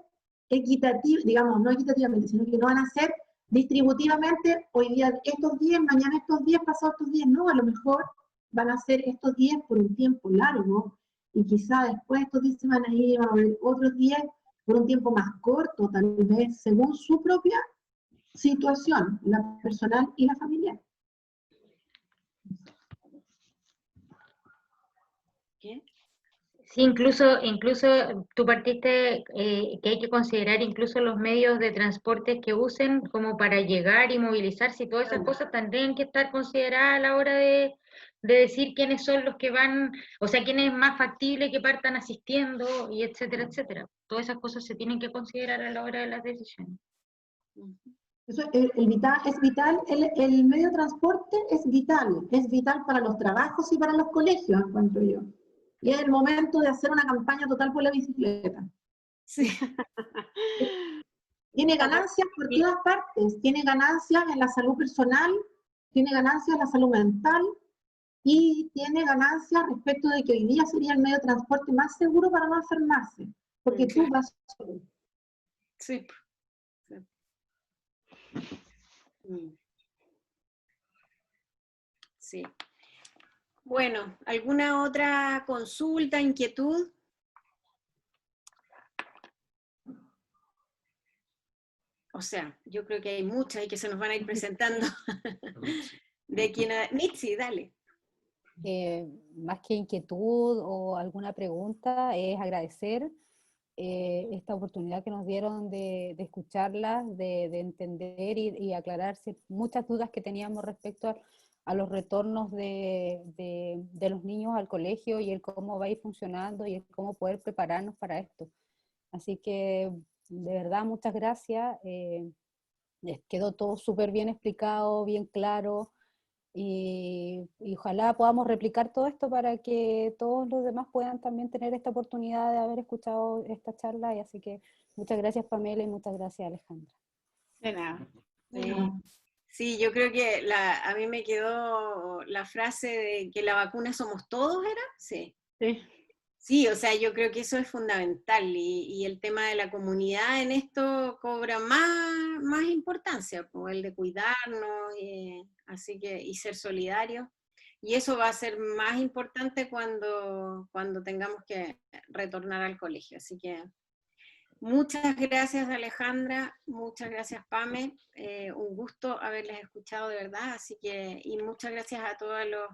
equitativamente, digamos, no equitativamente, sino que no van a ser distributivamente, hoy día estos 10, mañana estos 10, pasado estos 10, no, a lo mejor van a ser estos 10 por un tiempo largo, y quizá después estos 10 se van a ir, van a haber otros 10 por un tiempo más corto, tal vez según su propia situación, la personal y la familiar. ¿Qué? Sí, incluso tú partiste que hay que considerar incluso los medios de transporte que usen como para llegar y movilizarse, y todas esas cosas tendrían que estar consideradas a la hora de decir quiénes son los que van, o sea, quién es más factible que partan asistiendo, y etcétera, etcétera. Todas esas cosas se tienen que considerar a la hora de las decisiones. Eso, es vital, el medio de transporte es vital para los trabajos y para los colegios, encuentro yo. Y es el momento de hacer una campaña total por la bicicleta. Sí. Tiene ganancias por todas partes, tiene ganancias en la salud personal, tiene ganancias en la salud mental, y tiene ganancias respecto de que hoy día sería el medio de transporte más seguro para no enfermarse, porque tú vas solo. Sí. Sí. Bueno, ¿alguna otra consulta, inquietud? O sea, yo creo que hay muchas y que se nos van a ir presentando. De quien Mitzi, dale. Más que inquietud o alguna pregunta, es agradecer esta oportunidad que nos dieron de escucharlas, de entender y aclararse muchas dudas que teníamos respecto a los retornos de los niños al colegio, y el cómo va a ir funcionando y el cómo poder prepararnos para esto. Así que, de verdad, muchas gracias. Quedó todo súper bien explicado, bien claro. Y ojalá podamos replicar todo esto para que todos los demás puedan también tener esta oportunidad de haber escuchado esta charla. Y así que muchas gracias, Pamela, y muchas gracias, Alejandra. De nada. Sí, yo creo que a mí me quedó la frase de que la vacuna somos todos, ¿era? Sí. Sí. Sí, o sea, yo creo que eso es fundamental, y el tema de la comunidad en esto cobra más importancia, pues, el de cuidarnos, así que, y ser solidarios, y eso va a ser más importante cuando tengamos que retornar al colegio. Así que muchas gracias, Alejandra, muchas gracias, Pame, un gusto haberles escuchado de verdad, así que, y muchas gracias a todos los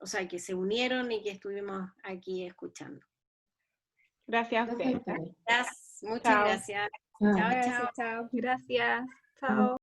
o sea, que se unieron y que estuvimos aquí escuchando. Gracias a ustedes. Muchas Chao. gracias. Chao. Chao, Gracias, chao. chao. Gracias. Chao.